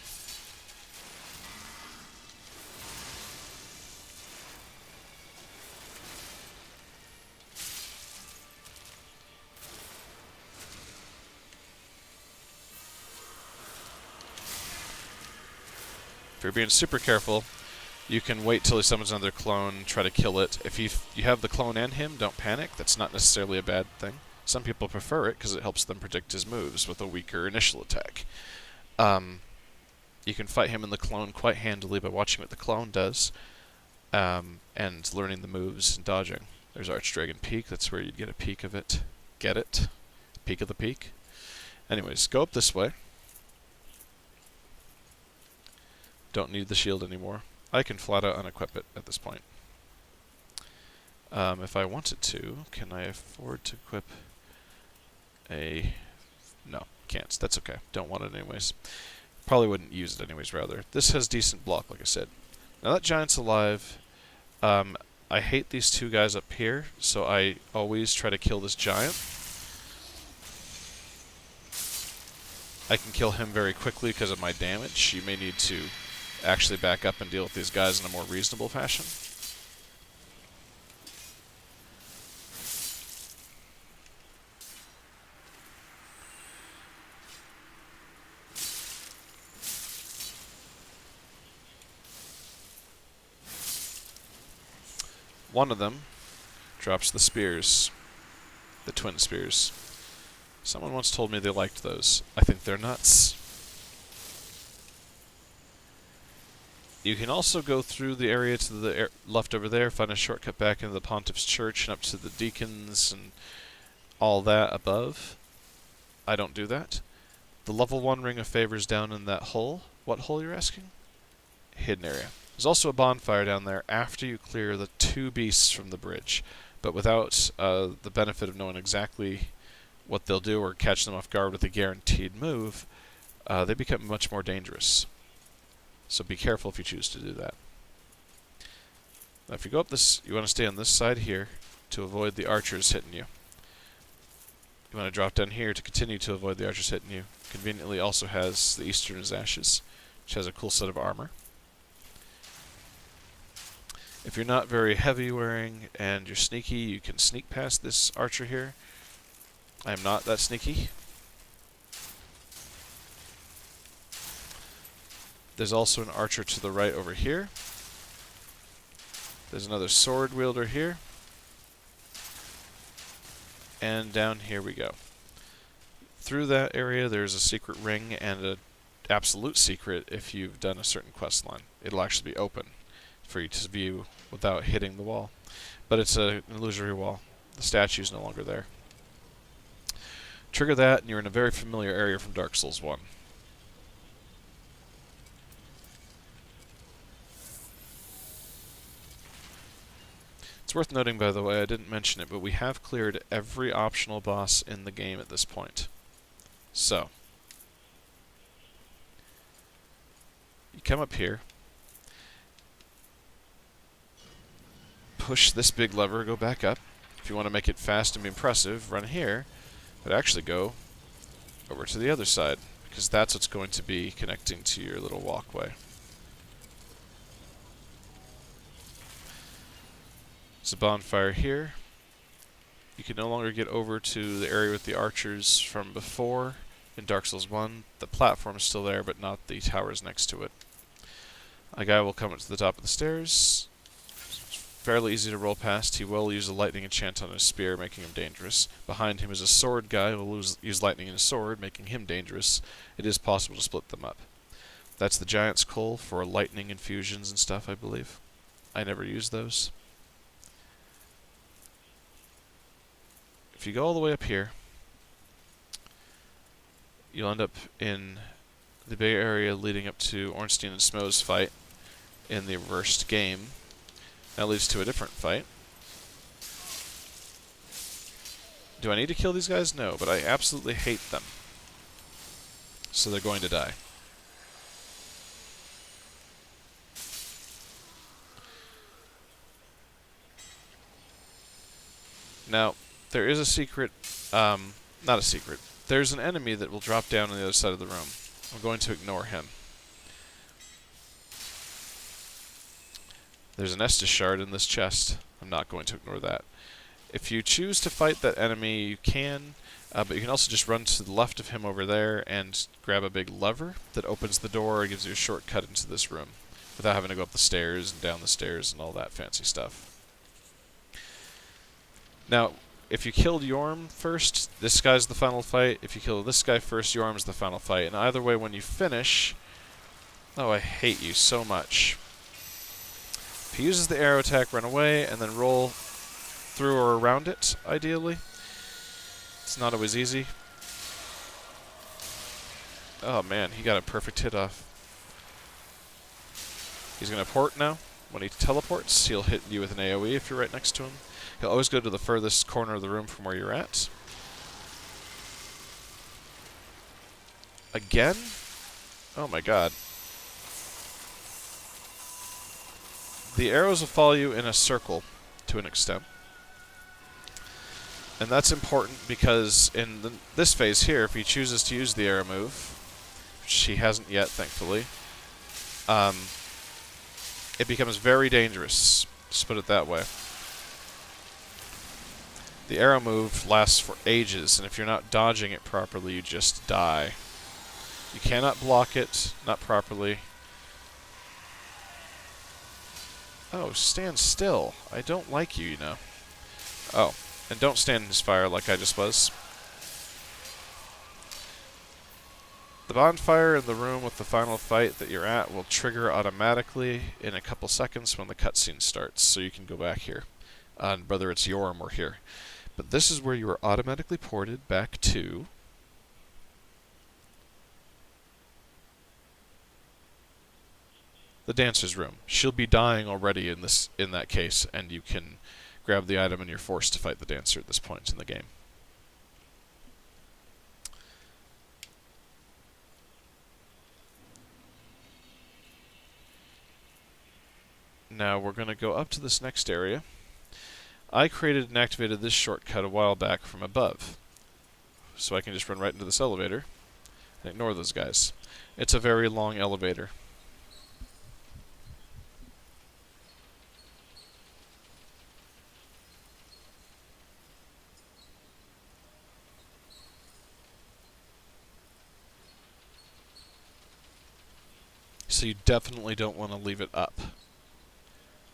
If you're being super careful, you can wait till he summons another clone, try to kill it. If you have the clone and him, don't panic. That's not necessarily a bad thing. Some people prefer it because it helps them predict his moves with a weaker initial attack. You can fight him and the clone quite handily by watching what the clone does and learning the moves and dodging. There's Archdragon Peak. That's where you'd get a peek of it. Get it? Peek of the peak. Anyways, go up this way. Don't need the shield anymore. I can flat out unequip it at this point. If I wanted to, can I afford to equip a... No, can't. That's okay. Don't want it anyways. Probably wouldn't use it anyways, rather. This has decent block, like I said. Now that giant's alive. I hate these two guys up here, so I always try to kill this giant. I can kill him very quickly because of my damage. You may need to actually back up and deal with these guys in a more reasonable fashion. One of them drops the spears, the twin spears. Someone once told me they liked those. I think they're nuts. You can also go through the area to the left over there, find a shortcut back into the Pontiff's Church and up to the deacons and all that above. I don't do that. The level 1 Ring of Favors down in that hole. What hole, you're asking? Hidden area. There's also a bonfire down there after you clear the 2 beasts from the bridge, but without the benefit of knowing exactly what they'll do or catch them off guard with a guaranteed move, they become much more dangerous. So be careful if you choose to do that. Now if you go up this, you want to stay on this side here to avoid the archers hitting you. You want to drop down here to continue to avoid the archers hitting you. Conveniently also has the Eastern's Ashes, which has a cool set of armor. If you're not very heavy wearing and you're sneaky, you can sneak past this archer here. I am not that sneaky. There's also an archer to the right over here. There's another sword wielder here. And down here we go. Through that area there's a secret ring and an absolute secret if you've done a certain quest line. It'll actually be open for you to view without hitting the wall. But it's an illusory wall. The statue's no longer there. Trigger that and you're in a very familiar area from Dark Souls 1. It's worth noting, by the way, I didn't mention it, but we have cleared every optional boss in the game at this point. So, you come up here, push this big lever, go back up. If you want to make it fast and be impressive, run here, but actually go over to the other side, because that's what's going to be connecting to your little walkway. There's a bonfire here. You can no longer get over to the area with the archers from before in Dark Souls 1. The platform is still there, but not the towers next to it. A guy will come up to the top of the stairs. It's fairly easy to roll past. He will use a lightning enchant on his spear, making him dangerous. Behind him is a sword guy who will use lightning in his sword, making him dangerous. It is possible to split them up. That's the Giant's Coal for lightning infusions and stuff, I believe. I never use those. If you go all the way up here, you'll end up in the big area leading up to Ornstein and Smoug's fight in the reversed game. That leads to a different fight. Do I need to kill these guys? No, but I absolutely hate them. So they're going to die. Now, there is a secret, not a secret. There's an enemy that will drop down on the other side of the room. I'm going to ignore him. There's an Estus shard in this chest. I'm not going to ignore that. If you choose to fight that enemy, you can, but you can also just run to the left of him over there and grab a big lever that opens the door and gives you a shortcut into this room without having to go up the stairs and down the stairs and all that fancy stuff. Now, if you killed Yorm first, this guy's the final fight. If you kill this guy first, Yorm's the final fight. And either way, when you finish... Oh, I hate you so much. If he uses the arrow attack, run away, and then roll through or around it, ideally. It's not always easy. Oh man, he got a perfect hit off. He's going to port now. When he teleports, he'll hit you with an AoE if you're right next to him. He'll always go to the furthest corner of the room from where you're at. Again? Oh my god. The arrows will follow you in a circle, to an extent. And that's important because in this phase here, if he chooses to use the arrow move, which he hasn't yet, thankfully, it becomes very dangerous, just put it that way. The arrow move lasts for ages, and if you're not dodging it properly, you just die. You cannot block it, not properly. Oh, stand still. I don't like you, you know. Oh, and don't stand in his fire like I just was. The bonfire in the room with the final fight that you're at will trigger automatically in a couple seconds when the cutscene starts, so you can go back here, whether it's Yorm or here. But this is where you are automatically ported back to the dancer's room. She'll be dying already in that case, and you can grab the item and you're forced to fight the dancer at this point in the game. Now we're going to go up to this next area. I created and activated this shortcut a while back from above, so I can just run right into this elevator and ignore those guys. It's a very long elevator. So you definitely don't want to leave it up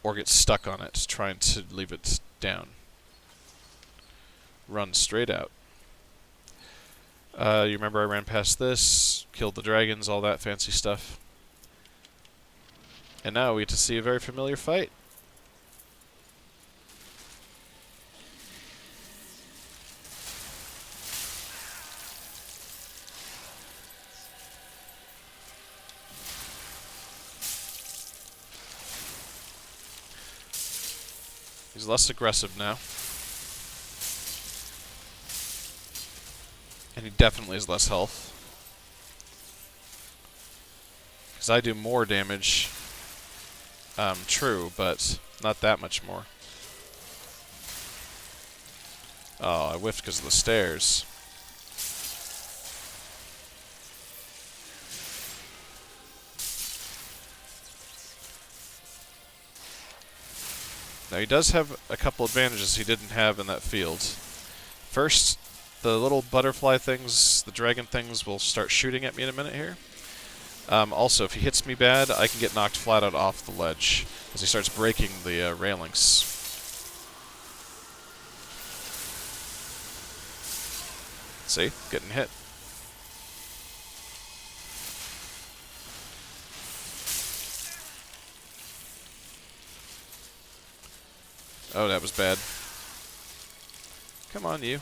or get stuck on it trying to leave it down. Run straight out. You remember I ran past this, killed the dragons, all that fancy stuff. And now we get to see a very familiar fight. He's less aggressive now. And he definitely has less health. Because I do more damage. True, but not that much more. Oh, I whiffed because of the stairs. Now he does have a couple advantages he didn't have in that field. First, the little butterfly things, the dragon things, will start shooting at me in a minute here. Also, if he hits me bad, I can get knocked flat out off the ledge as he starts breaking the railings. See? Getting hit. Oh, that was bad. Come on, you.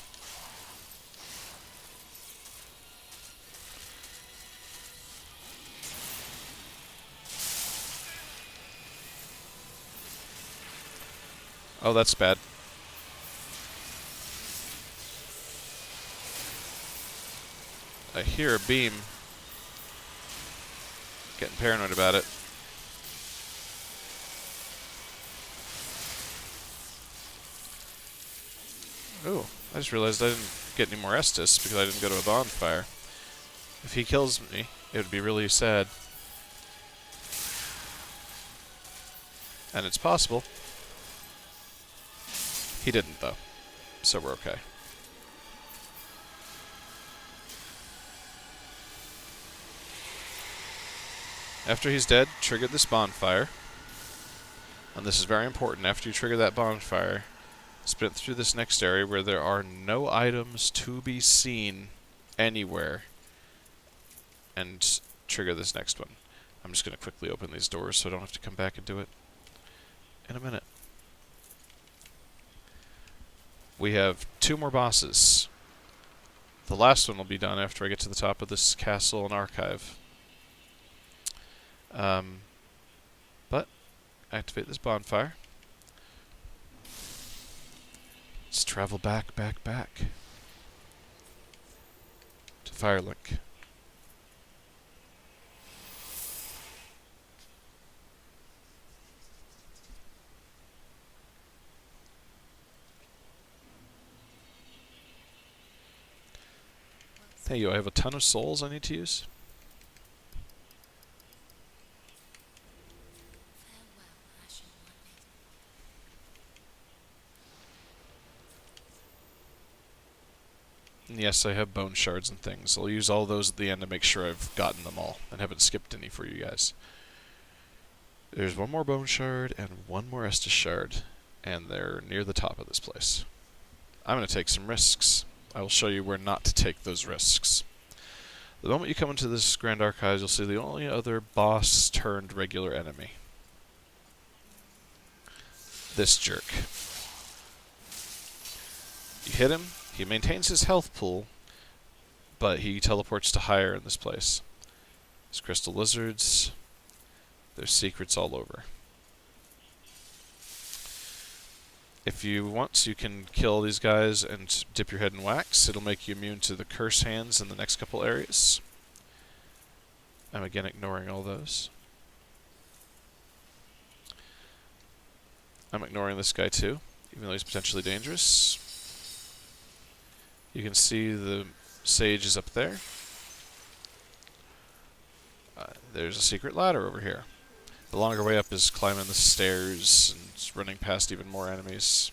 Oh, that's bad. I hear a beam. Getting paranoid about it. Ooh, I just realized I didn't get any more Estus because I didn't go to a bonfire. If he kills me, it would be really sad. And it's possible. He didn't, though, so we're okay. After he's dead, trigger this bonfire. And this is very important. After you trigger that bonfire, sprint through this next area where there are no items to be seen anywhere. And trigger this next one. I'm just going to quickly open these doors so I don't have to come back and do it in a minute. We have 2 more bosses. The last one will be done after I get to the top of this castle and archive. But activate this bonfire. Let's travel back to Firelink. Hey, yo, I have a ton of souls I need to use. And yes, I have bone shards and things. I'll use all those at the end to make sure I've gotten them all and haven't skipped any for you guys. There's one more bone shard and one more Estus shard, and they're near the top of this place. I'm going to take some risks. I will show you where not to take those risks. The moment you come into this Grand Archives, you'll see the only other boss turned regular enemy. This jerk. You hit him, he maintains his health pool, but he teleports to higher in this place. There's crystal lizards. There's secrets all over. If you want, you can kill these guys and dip your head in wax. It'll make you immune to the curse hands in the next couple areas. I'm again ignoring all those. I'm ignoring this guy too, even though he's potentially dangerous. You can see the sage is up there. There's a secret ladder over here. The longer way up is climbing the stairs and running past even more enemies.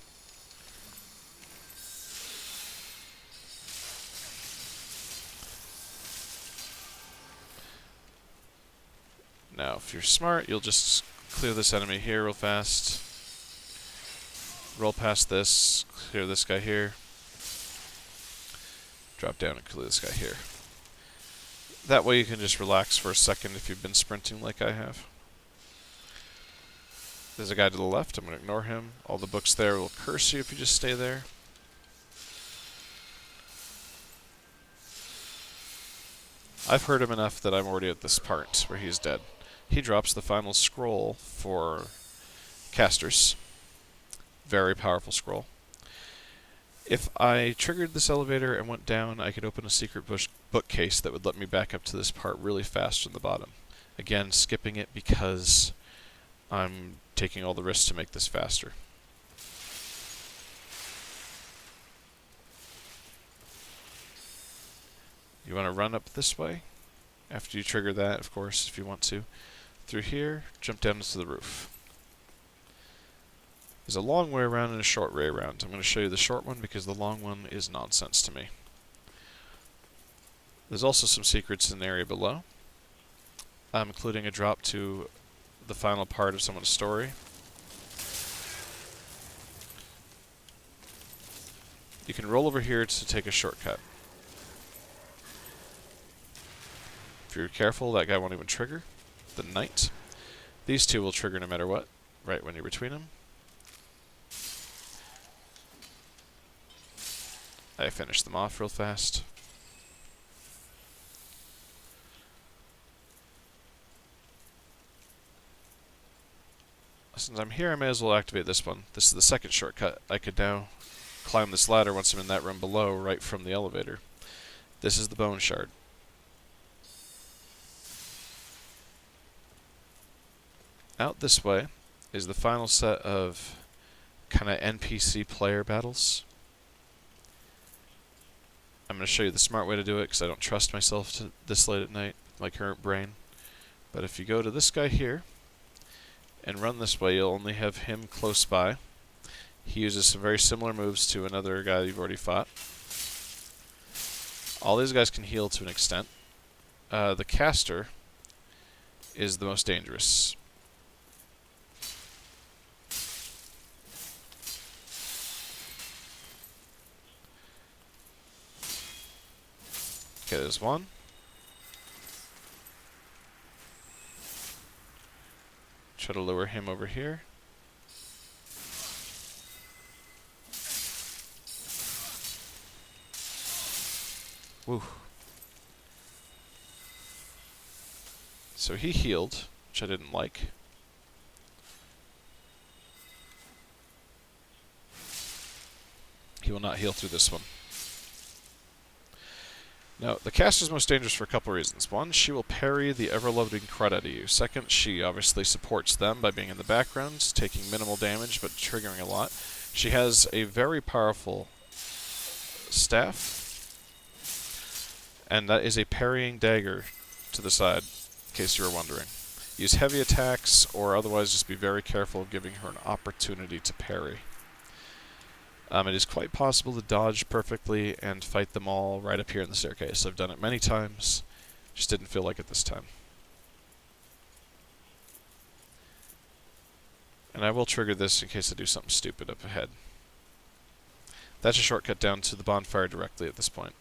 Now, if you're smart, you'll just clear this enemy here real fast. Roll past this, clear this guy here. Drop down and clear this guy here. That way you can just relax for a second if you've been sprinting like I have. There's a guy to the left. I'm going to ignore him. All the books there will curse you if you just stay there. I've heard him enough that I'm already at this part where he's dead. He drops the final scroll for casters. Very powerful scroll. If I triggered this elevator and went down, I could open a secret bookcase that would let me back up to this part really fast from the bottom. Again, skipping it because I'm taking all the risks to make this faster. You want to run up this way, after you trigger that, of course, if you want to. Through here, jump down into the roof. There's a long way around and a short way around. I'm going to show you the short one because the long one is nonsense to me. There's also some secrets in the area below. I'm including a drop to the final part of someone's story. You can roll over here to take a shortcut. If you're careful, that guy won't even trigger. The knight. These two will trigger no matter what, right when you're between them. I finished them off real fast. Since I'm here, I may as well activate this one. This is the second shortcut. I could now climb this ladder once I'm in that room below, right from the elevator. This is the bone shard. Out this way is the final set of kind of NPC player battles. I'm going to show you the smart way to do it because I don't trust myself to this late at night, my current brain. But if you go to this guy here and run this way, you'll only have him close by. He uses some very similar moves to another guy you've already fought. All these guys can heal to an extent. The caster is the most dangerous. Okay, there's one. Try to lure him over here. Woo. So he healed, which I didn't like. he will not heal through this one. Now, the caster is most dangerous for a couple reasons. One, she will parry the ever-loading crud out of you. Second, she obviously supports them by being in the background, taking minimal damage but triggering a lot. She has a very powerful staff, and that is a parrying dagger to the side, in case you were wondering. Use heavy attacks, or otherwise just be very careful of giving her an opportunity to parry. It is quite possible to dodge perfectly and fight them all right up here in the staircase. I've done it many times, just didn't feel like it this time. And I will trigger this in case I do something stupid up ahead. That's a shortcut down to the bonfire directly at this point.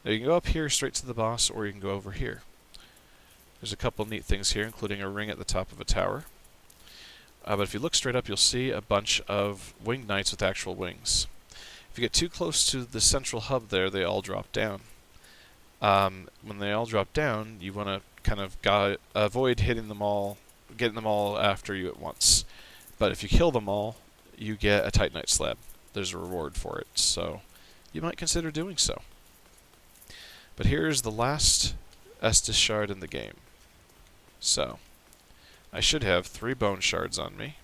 Now you can go up here straight to the boss, or you can go over here. There's a couple neat things here, including a ring at the top of a tower. But if you look straight up, you'll see a bunch of winged knights with actual wings. If you get too close to the central hub there, they all drop down. When they all drop down, you want to kind of avoid hitting them all, getting them all after you at once. But if you kill them all, you get a Titanite slab. There's a reward for it, so you might consider doing so. But here's the last Estus shard in the game. So I should have 3 bone shards on me.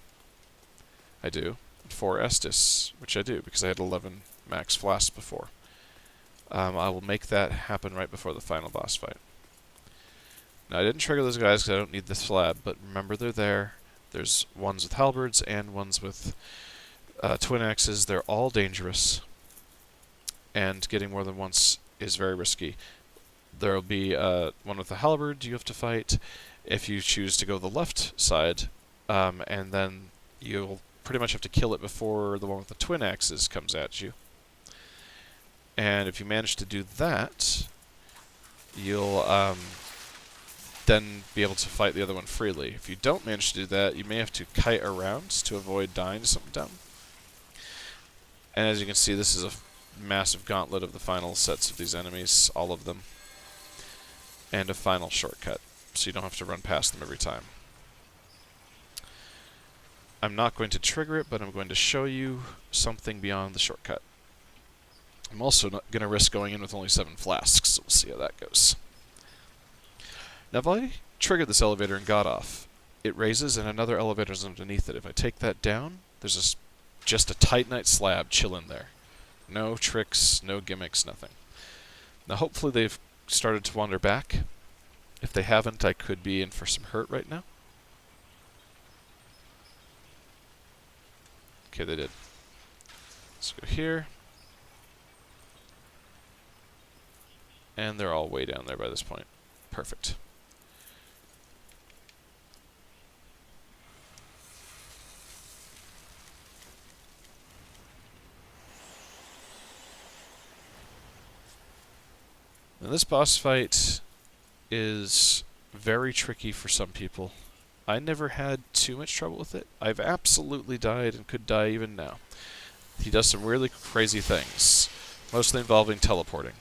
I do. 4 Estus, which I do, because I had 11 max flasks before. I will make that happen right before the final boss fight. Now, I didn't trigger those guys because I don't need the slab, but remember they're there. There's ones with halberds and ones with twin axes. They're all dangerous, and getting more than once is very risky. There will be one with a halberd you have to fight if you choose to go the left side, and then you'll pretty much have to kill it before the one with the twin axes comes at you. And if you manage to do that, you'll then be able to fight the other one freely. If you don't manage to do that, you may have to kite around to avoid dying to something dumb. And as you can see, this is a massive gauntlet of the final sets of these enemies, all of them. And a final shortcut, so you don't have to run past them every time. I'm not going to trigger it, but I'm going to show you something beyond the shortcut. I'm also not going to risk going in with only 7 flasks, so we'll see how that goes. Now if I triggered this elevator and got off, it raises and another elevator is underneath it. If I take that down, there's just a Titanite slab chilling there. No tricks, no gimmicks, nothing. Now hopefully they've started to wander back. If they haven't, I could be in for some hurt right now. Okay, they did. Let's go here. And they're all way down there by this point. Perfect. Now this boss fight is very tricky for some people. I never had too much trouble with it. I've absolutely died and could die even now. He does some really crazy things, mostly involving teleporting.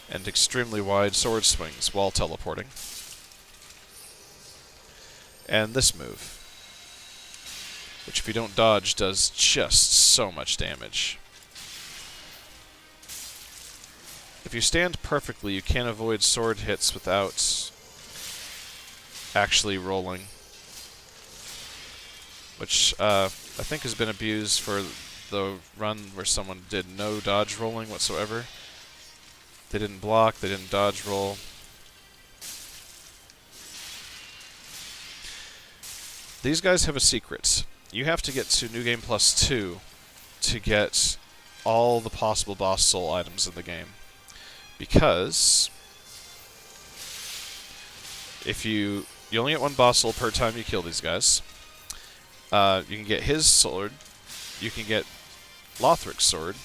And extremely wide sword swings while teleporting. And this move, which if you don't dodge does just so much damage. If you stand perfectly, you can't avoid sword hits without actually rolling, which I think has been abused for the run where someone did no dodge rolling whatsoever. They didn't block, they didn't dodge roll. These guys have a secret. You have to get to New Game Plus 2 to get all the possible boss soul items in the game. Because if you only get 1 boss soul per time you kill these guys. You can get his sword. You can get Lothric's sword.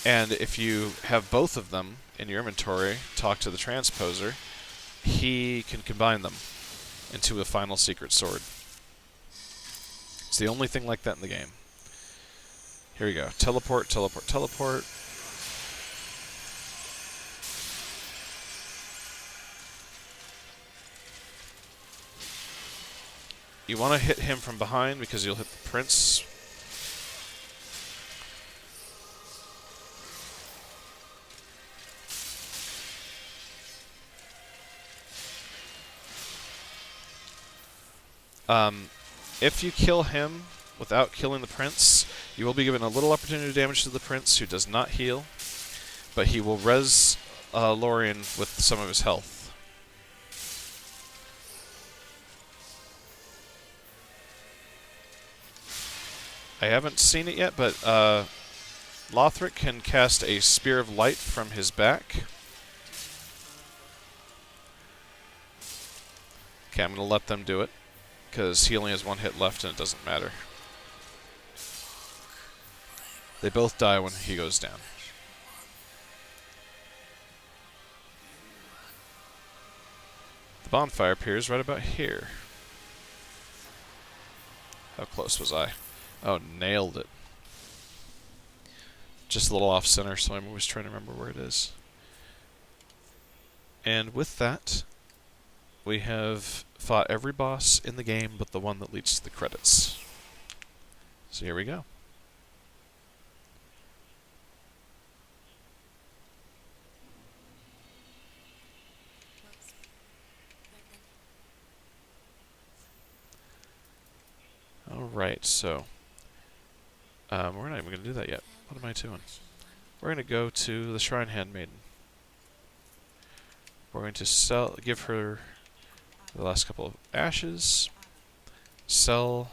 And if you have both of them in your inventory, talk to the transposer, he can combine them into a final secret sword. It's the only thing like that in the game. Here we go. Teleport, teleport, teleport. You want to hit him from behind because you'll hit the prince. If you kill him without killing the prince, you will be given a little opportunity damage to the prince, who does not heal, but he will res Lorien with some of his health. I haven't seen it yet, but Lothric can cast a Spear of Light from his back. Okay, I'm going to let them do it, because he only has one hit left and it doesn't matter. They both die when he goes down. The bonfire appears right about here. How close was I? Oh, nailed it. Just a little off center, so I'm always trying to remember where it is. And with that, we have fought every boss in the game but the one that leads to the credits. So here we go. Alright, so we're not even going to do that yet. What am I doing? We're going to go to the Shrine Handmaiden. We're going to give her the last couple of ashes, sell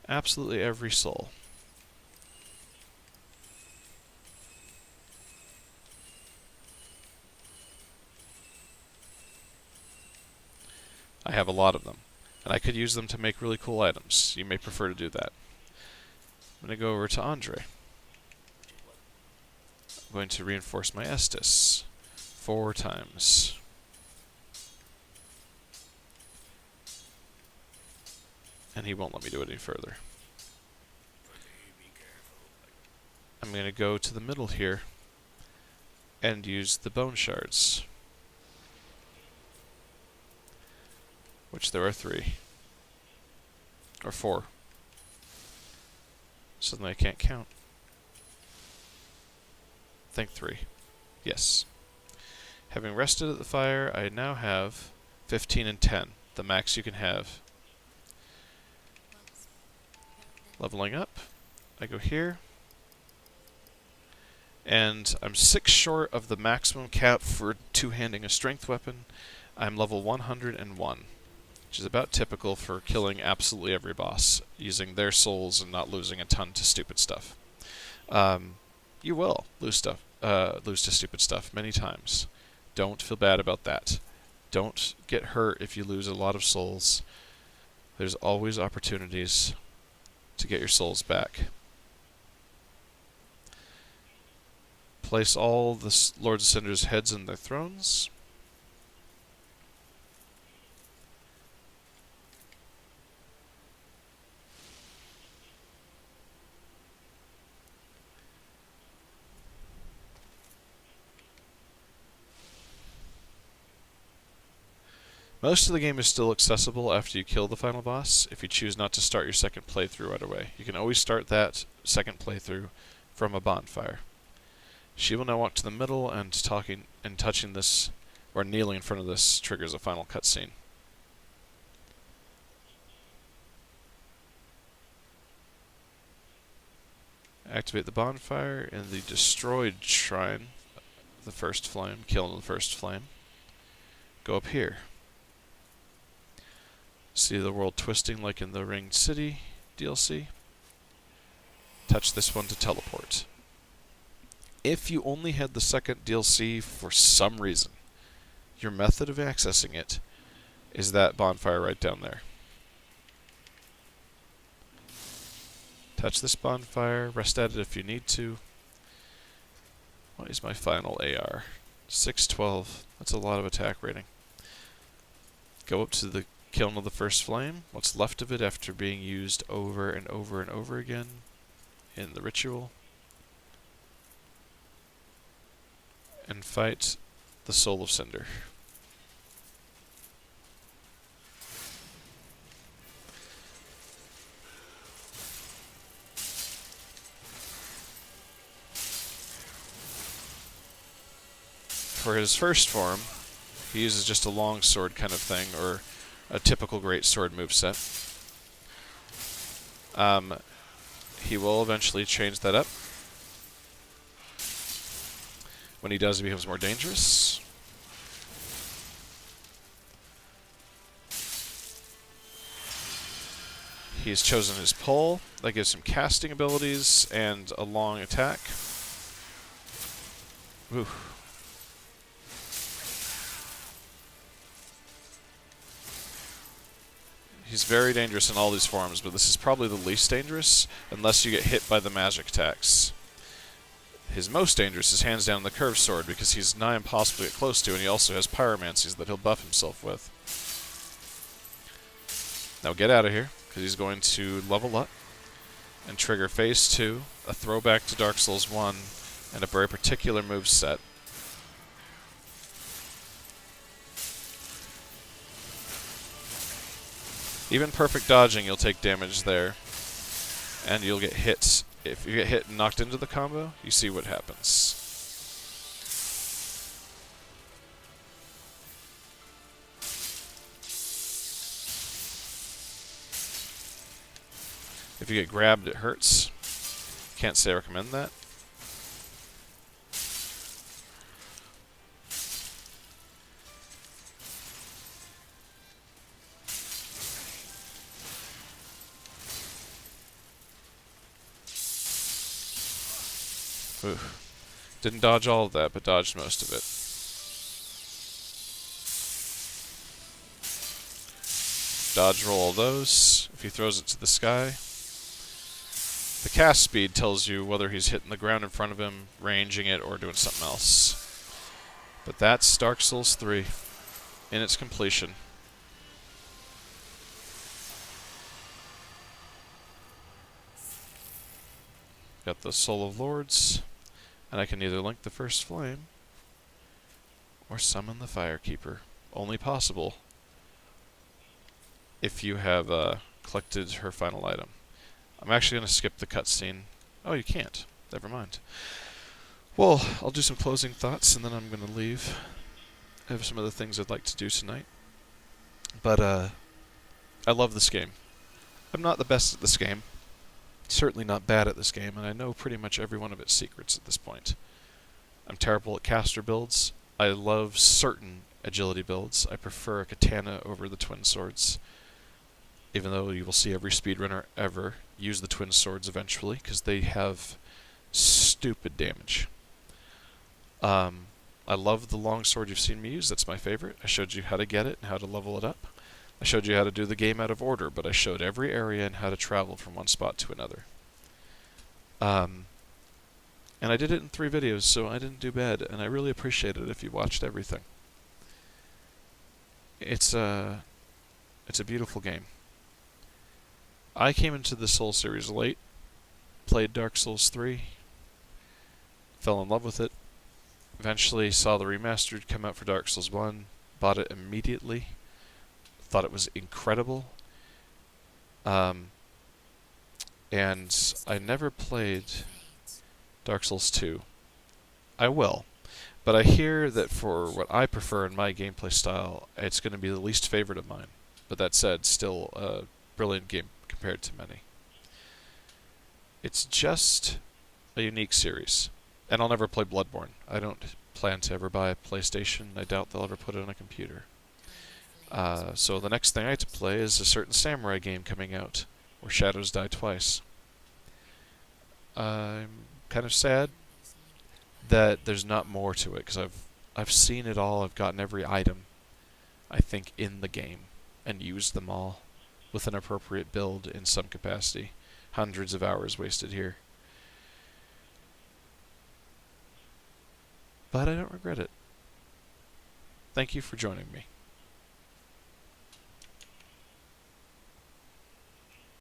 absolutely every soul. I have a lot of them, and I could use them to make really cool items. You may prefer to do that. I'm going to go over to Andre. I'm going to reinforce my Estus 4 times. And he won't let me do it any further. I'm going to go to the middle here and use the bone shards, which there are 3. Or 4. Suddenly I can't count. I think 3. Yes. Having rested at the fire, I now have 15 and 10, the max you can have. Leveling up, I go here, and I'm 6 short of the maximum cap for two-handing a strength weapon. I'm level 101, which is about typical for killing absolutely every boss, using their souls and not losing a ton to stupid stuff. You will lose to stupid stuff many times. Don't feel bad about that. Don't get hurt if you lose a lot of souls. There's always opportunities to get your souls back. Place all the Lords of Cinder's heads in their thrones. Most of the game is still accessible after you kill the final boss, if you choose not to start your second playthrough right away. You can always start that second playthrough from a bonfire. She will now walk to the middle, and touching this, or kneeling in front of this, triggers a final cutscene. Activate the bonfire in the destroyed shrine, the first flame, killing the first flame. Go up here. See the world twisting like in the Ringed City DLC. Touch this one to teleport. If you only had the second DLC for some reason, your method of accessing it is that bonfire right down there. Touch this bonfire, rest at it if you need to. What is my final AR? 612. That's a lot of attack rating. Go up to the kiln of the first flame, what's left of it after being used over and over and over again in the ritual, and fight the Soul of Cinder. For his first form, he uses just a long sword kind of thing, or a typical great sword moveset. He will eventually change that up. When he does, he becomes more dangerous. He's chosen his pull. That gives him casting abilities and a long attack. Ooh. He's very dangerous in all these forms, but this is probably the least dangerous, unless you get hit by the magic attacks. His most dangerous is hands down the curved sword, because he's nigh impossible to get close to, and he also has pyromancies that he'll buff himself with. Now get out of here, because he's going to level up and trigger Phase 2, a throwback to Dark Souls 1, and a very particular move set. Even perfect dodging, you'll take damage there, and you'll get hit. If you get hit and knocked into the combo, you see what happens. If you get grabbed, it hurts. Can't say I recommend that. Ooh. Didn't dodge all of that, but dodged most of it. Dodge roll all those. If he throws it to the sky. The cast speed tells you whether he's hitting the ground in front of him, ranging it, or doing something else. But that's Dark Souls 3 in its completion. Got the Soul of Lords, and I can either link the First Flame or summon the Firekeeper. Only possible if you have collected her final item. I'm actually going to skip the cutscene. Oh, you can't. Never mind. Well, I'll do some closing thoughts, and then I'm going to leave. I have some other things I'd like to do tonight. But I love this game. I'm not the best at this game. Certainly not bad at this game, and I know pretty much every one of its secrets at this point. I'm terrible at caster builds. I love certain agility builds. I prefer a katana over the twin swords, even though you will see every speedrunner ever use the twin swords eventually, because they have stupid damage. I love the long sword you've seen me use. That's my favorite. I showed you how to get it and how to level it up. I showed you how to do the game out of order, but I showed every area and how to travel from one spot to another. And I did it in 3 videos, so I didn't do bad, and I really appreciate it if you watched everything. It's a beautiful game. I came into the Souls series late, played Dark Souls 3, fell in love with it, eventually saw the remastered come out for Dark Souls 1, bought it immediately, thought it was incredible, and I never played Dark Souls 2. I will, but I hear that for what I prefer in my gameplay style, it's going to be the least favorite of mine. But that said, still a brilliant game compared to many. It's just a unique series. And I'll never play Bloodborne. I don't plan to ever buy a PlayStation. I doubt they'll ever put it on a computer. So the next thing I have to play is a certain samurai game coming out, where shadows die twice. I'm kind of sad that there's not more to it, because I've seen it all. I've gotten every item, I think, in the game, and used them all with an appropriate build in some capacity. Hundreds of hours wasted here. But I don't regret it. Thank you for joining me.